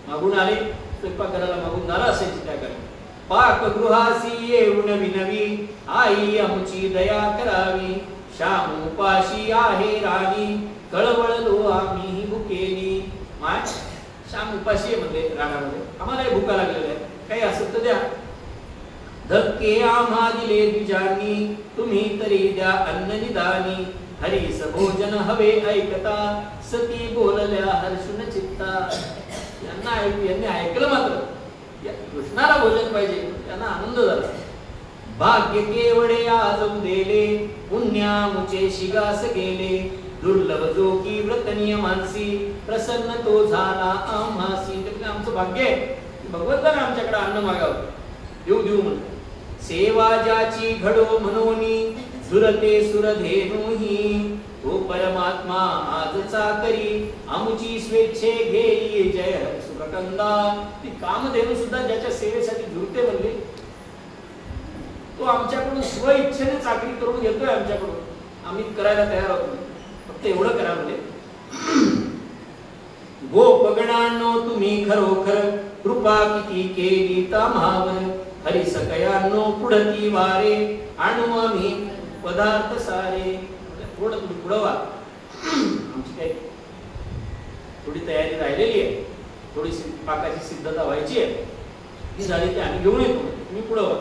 मागून आले, स्वयंपाक करायला मागून नारा असायची त्या काळी. पाकगृहासी येऊन विनवी आई आमची दया करावी. श्याम उपाशी आहे राणी कळवळलो आम्ही भुकेली. माय श्याम उपाशी आहे म्हणजे रानामध्ये, आम्हाला भुका लागलेला आहे, काही असं तर द्या. धक्के आम्हा दिले द्विजांनी तुम्ही तरी द्या अन्न निदानी. हरीस भोजन हवे ऐकता सती बोलल्या हर्षुन चित्ता. यांनी ऐकलं मात्र, कृष्णाला भोजन पाहिजे, त्यांना आनंद झाला. भाग्य केवळे आज उदेले पुण्यामुचे शिगास गेले. दुर्लभ जो की व्रत नियमांसी प्रसन्न तो झाला आम्हासी. आमचं भाग्य आहे, भगवंताने आमच्याकडे अन्न मागावं, देऊ देऊ म्हणून. सेवा ज्याची घडो मनोनी सुरते सुरधेनुही. तो परमात्मा आजचा करी आमची स्वेच्छे घेई जय हरी सुखकंदा. ती कामधेनू सुद्धा ज्याच्या सेवेसाठी झुरते म्हणले, तो आमच्याकडून स्व इच्छेने चाकरी करून घेतोय आमच्याकडून, आम्ही करायला तयार आहोत, फक्त एवढं करा म्हणजे. गोपगणांनो तुम्ही खरोखर कृपा किती केली ताम्हावर. हरी सकयांनो पुढती वारे आणू आम्ही पदार्थ सारे. थोडं तुम्ही पुढवा, आमची काही थोडी तयारी राहिलेली आहे, थोडी पाकाची सिद्धता व्हायची आहे, ती झाली ते आम्ही घेऊन येतो, तुम्ही पुढवा.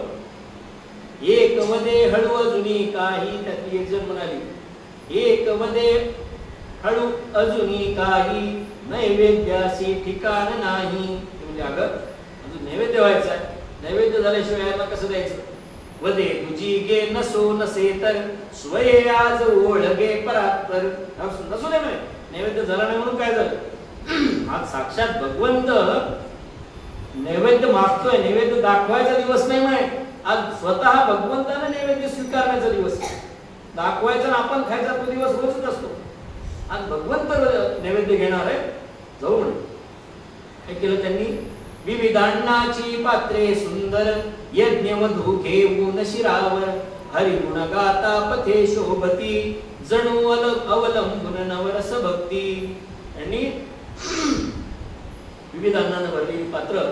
एक मध्ये हळू अजुनी काही, त्यातली एक जण म्हणाली एक मध्ये हळू अजुनी काही नैवेद्यासी ठिकाण नाही. म्हणजे अगं अजून नैवेद्य व्हायचा आहे, नैवेद्य झाल्याशिवाय याला कसं द्यायचं. वदे तुझी गे नसो नसे तर स्वये आज ओळगे परात्पर. नसू दे म्हणे, नैवेद्य झाला नाही म्हणून काय झालं. आज साक्षात भगवंत नैवेद्य मागतोय, नैवेद्य दाखवायचा दिवस नाही म्हणे, आज स्वतः भगवंताने नैवेद्य स्वीकारण्याचा दिवस. दाखवायचा आपण खायचा तो दिवस रोजच असतो, आज भगवंत नैवेद्य घेणार आहे, जाऊ म्हणे. काय केलं त्यांनी, विविधांनाची पात्रे सुंदर यज्ञ मधु घेऊन शिरावर हरी गुण गाता पथे शोभती जणू अवलंबून नवरस भक्ती. यांनी विविध अन्नानं भरलेली पात्र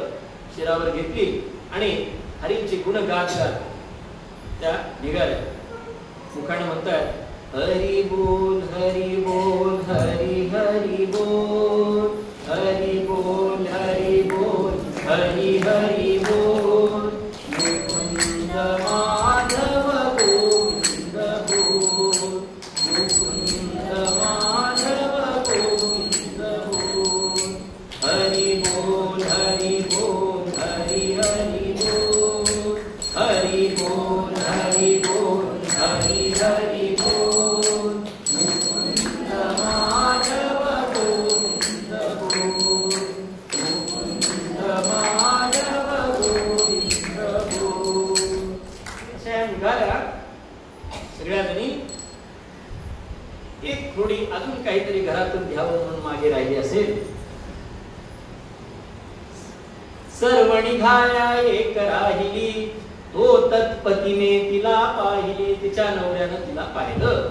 शिरावर घेतली आणि हरीचे गुण गात गात त्या निघाल्या. मुखाने म्हणतात हरी बोल हरी बोल हरी हरी बोल हरी बोल हरी बोल हरी हरी बोल मुकुंद माधव गोविंद बोल मुकुंद माधव गोविंद बोल हरी बोल हरी बोल हरी हरी बोल हरी बोल हरी बोल हरी हरी बोल मुकुंद माधव गोविंद बोल मुकुंद माधव गोविंद बोल. अशा निघाल्या सगळ्या जणी. एक थोडी अजून काहीतरी घरातून घ्यावं म्हणून मागे राहिली असेल. सर्व निघाल्या एक राहिली तो तत्पतीने तिला पाहिले. तिच्या नवऱ्यानं तिला पाहिलं.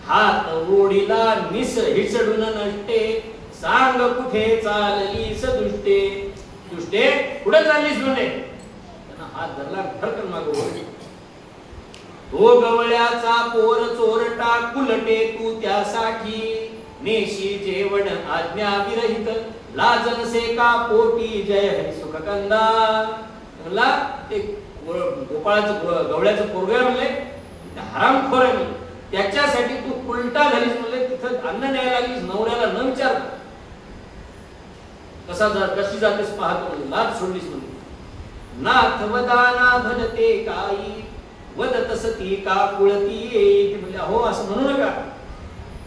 हात ओढीला निस हिसडून नष्टे सांग कुठे चाललीस दुष्टे. दुष्टे कुठे चाललीस म्हणले. त्यांना हात धरला भरकन मागं ओढली. तो गवळ्याचा पोर चोरटा कुलटे तू त्यासाठी नेशी जेवण आज्ञा विरहित लाजन से का पोटी जय हरी सुख कंदा. म्हणला ते गोपाळाचं गवळ्याचं पोरग म्हणले हरामखोर आहे त्याच्यासाठी तू उलटा झालीस म्हणले. तिथं अन्न न्यायला लागलीस नवऱ्याला न विचार कशी जातेस पाहतो म्हणले. लाज सोडलीस म्हणले. नाथ वदाना भलते काही वदत सती का कुळती येई. म्हणले अहो असं म्हणू नका.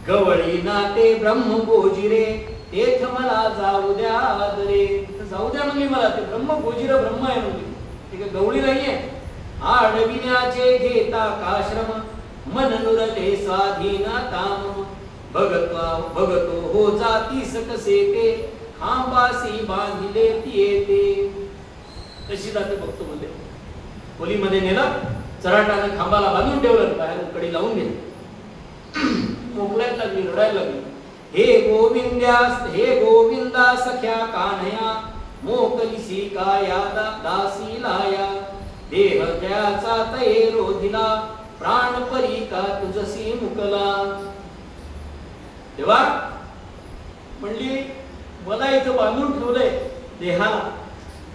गवळी नाते ब्रह्म गोजिरे तेथ मला जाऊ द्या आदरे. जाऊ द्या म्हणली मला. ते ब्रह्म गोजिर ब्रह्म आहे म्हणली. ते काय गवळी नाहीये. आडविण्याचे घेता काश्रम मन नुरते स्वाधीना ताम भगतो हो जातीस कसे ते खांबासी बांधिले ती येते. तशी जाते बघतो म्हणजे खोलीमध्ये नेलं चराटाने खांबाला बांधून ठेवलं. बाहेर कडी लावून घेतली. मोकळ्यात लागली रडायला लागली. हे गोविंदा सख्या कान्हया मोकलिसी काया दासी लाया देह त्याचा तये रोधिला प्राण परी का तुझसी मुकला. तेव्हा म्हणली मला इथं बांधून ठेवलंय देहाला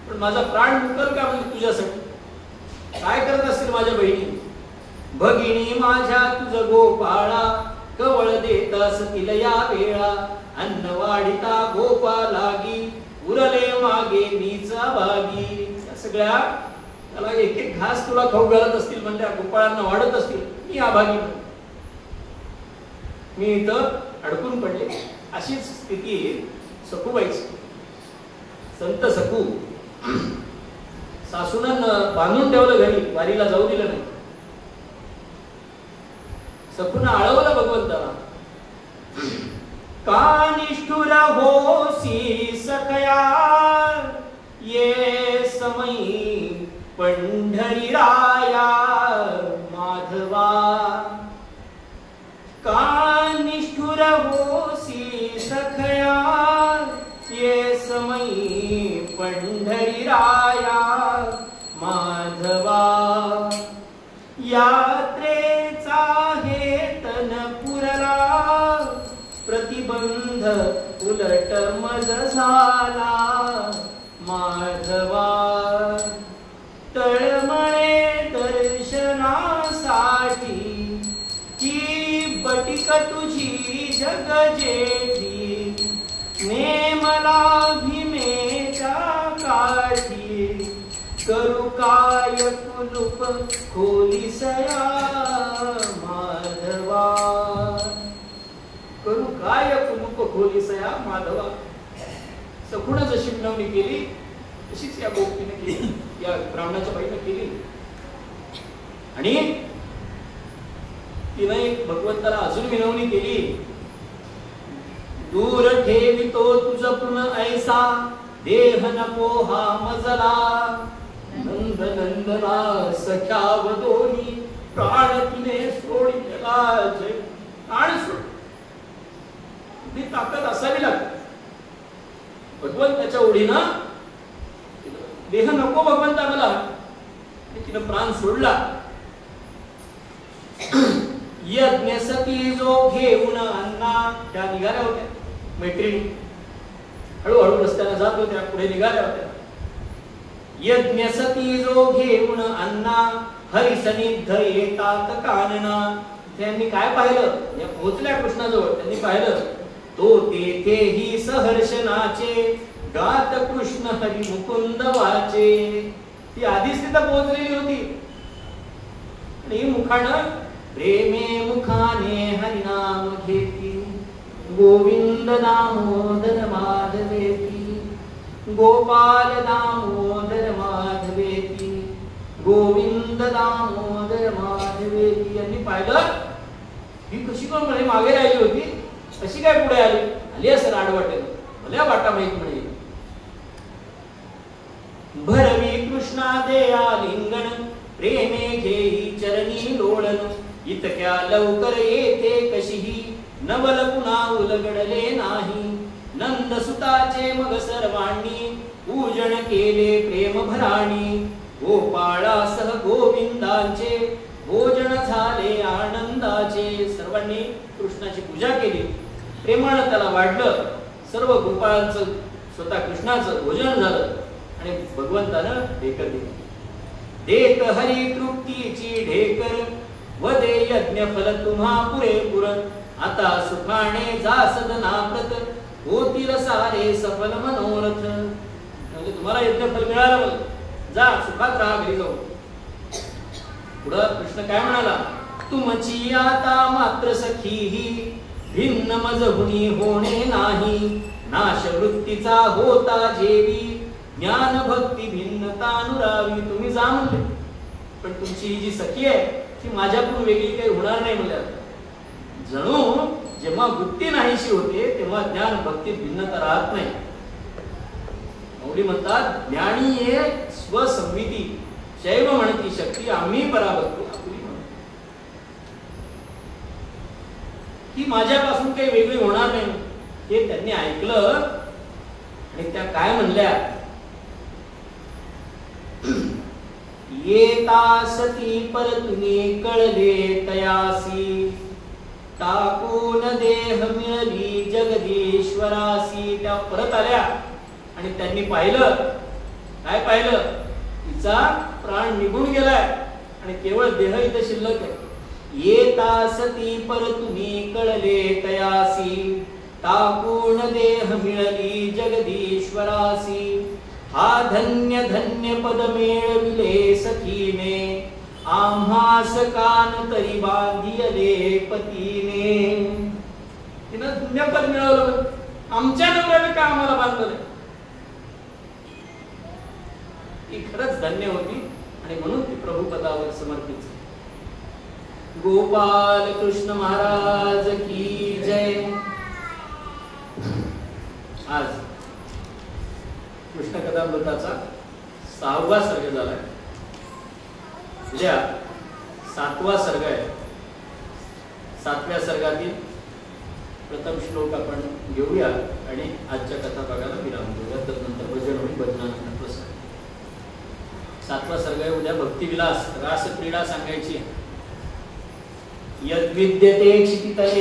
पण माझा प्राण मुकल का म्हणजे तुझ्यासाठी. काय करत असतील माझ्या बहिणी. भगिनी माझ्या तुझ गोपाळा कवळ देत असतील या वेळा अन्न वाढिता गोपालागी उरले मागे नीचा भागी. सगळ्या त्याला एक एक घास तुला खाऊ घालत असतील म्हणजे गोपाळांना वाढत असतील. मी अभागी मी इथं अडकून पडले. अशीच स्थिती सखूबाईची. संत सखू सासूनं बांधून ठेवलं घरी वारीला जाऊ दिलं नाही. सखून आळवलं भगवंताला. का निष्ठुर होसी सखया ये समयी पंढरीराया माधवा. का निष्ठुर होसी सखया ये समयी पंढरीराया माधवा. यात्रेचा हेतन पुरला प्रतिबंध उलट मज झाला माधवा. तळमळे दर्शनासाठी की बटिक तुझी जग जेठी नेमला भीमेच्या काठी करू काय कुलूप खोलीसया माधवा. करू काय कुलूप खोलीसया माधवा. सखुण जशी विनवणी केली तशीच या गोपीने केली. या ब्राह्मणाच्या बाईने केली. आणि तिने एक भगवंताला अजून विनवणी केली. दूर ठेवितो तुझ पुन ऐसा देह नको हा मजला नंद नंदना सख्या वदोनी प्राण तुने सोडिलेला जय, प्राण सोड, ती ताकद असावी लागते. भगवंताच्या ओढीनं देह नको भगवंता मला, तिनं प्राण सोडला. यज्ञ सती जो घेऊन अन्ना, त्या निघाल्या होत्या मैत्रिणी, हळूहळू रस्त्याने जात होत्या, पुढे निघाल्या होत्या. यज्ञ सती जो घेऊन अन्ना, हरिसनिध येतात कानना. त्यांनी काय पाहिलं, पोहोचल्या कृष्णाजवळ, त्यांनी पाहिलं तो तेथेही सहर्षणाचे, गात कृष्ण हरी मुकुंद वाचे. ती आधीच तिथं पोहोचलेली होती आणि मुखानं प्रेमे मुखाने हरिनाम घेती, गोविंद दामोदर माधवेती, गोपाल दामोदर माधवेती, गोविंद दामोदर माधवेती. यांनी पाहिलं ही कशी कोण म्हणे मागे राहिली होती, कशी काय पुढे आली, आली असं राड वाटेल, भल्या वाटा माहित म्हणे. भरवी कृष्णा देया लिंगण, प्रेमे घेई चरणी लोळण, इतक्या लवकर येथे कशीही, नवल पुन्हा उलगडले नाही. नंद सुताचे मग सर्वांनी, पूजन केले प्रेम भराणी. गोपाळासह गोविंदांचे, भोजन झाले आनंदाचे. सर्वांनी कृष्णाची पूजा केली, प्रेमानं त्याला वाढलं. सर्व गोपाळांचं स्वतः कृष्णाचं भोजन झालं आणि भगवंतानं ढेकर दिली. देत हरी तृप्तीची ढेकर, वदे यज्ञ फल तुम्हा पुरेपूर. आता सुखाने जा सदनाप्रत, होतील सारे सफल मनोरथ. म्हणजे तुम्हाला यज्ञ फल मिळालं, जा सुखात राहा घरी जाऊ. पुढं कृष्ण काय म्हणाला, तुमची आता मात्र सखीही, भिन्न मजहुनी होणे नाही. नाश वृत्तीचा होता जेवी, ज्ञान भक्ती भिन्नतानुरावी. तुम्ही जा म्हणले, पण तुमची ही जी सखी आहे ती माझ्याकडून वेगळी काही होणार नाही म्हणल्या. जणू जेव्हा वृत्ती नाहीशी होते तेव्हा ज्ञान भक्तीत भिन्नता राहत नाही. मौली म्हणतात, ज्ञानी ये स्वसंविती, शैव म्हणती शक्ती आम्ही पराभक्ती. ही माझ्यापासून काही वेगळी होणार नाही. हे त्यांनी ऐकलं आणि त्या काय म्हणल्या, येता सती परतुनी कळले तयासी, टाकून देह मिळली जगदीश्वरासी. त्या परत आल्या आणि त्यांनी पाहिलं, काय पाहिलं, तिचा प्राण निघून गेलाय आणि केवळ देह इथे शिल्लक आहे. येता सती परतुनी कळले तयासी, टाकून देह मिळली जगदीश्वरासी. हा धन्य धन्य पद मिळविले सखीने, आम्हास कान तरी बांधिले पतीने. तिनं धन्य पद मिळवलं, आमच्या नवऱ्याने का आम्हाला बांधलं. ती खरंच धन्य होती आणि म्हणून ती प्रभू पदावर समर्पित. गोपाल कृष्ण महाराज की जय. आज कृष्ण कथामृताचा 6वा सर्ग झालाय. उद्या 7वा सर्ग आहे. 7व्या सर्गातील प्रथम श्लोक आपण घेऊया आणि आजच्या कथा भागाला विराम देऊया. तदनंतर भजन होईल, भजनानंतर प्रसाद. 7वा सर्ग आहे उद्या भक्तिविलास, रास क्रीडा सांगायची. यद्विद्यते क्षितितले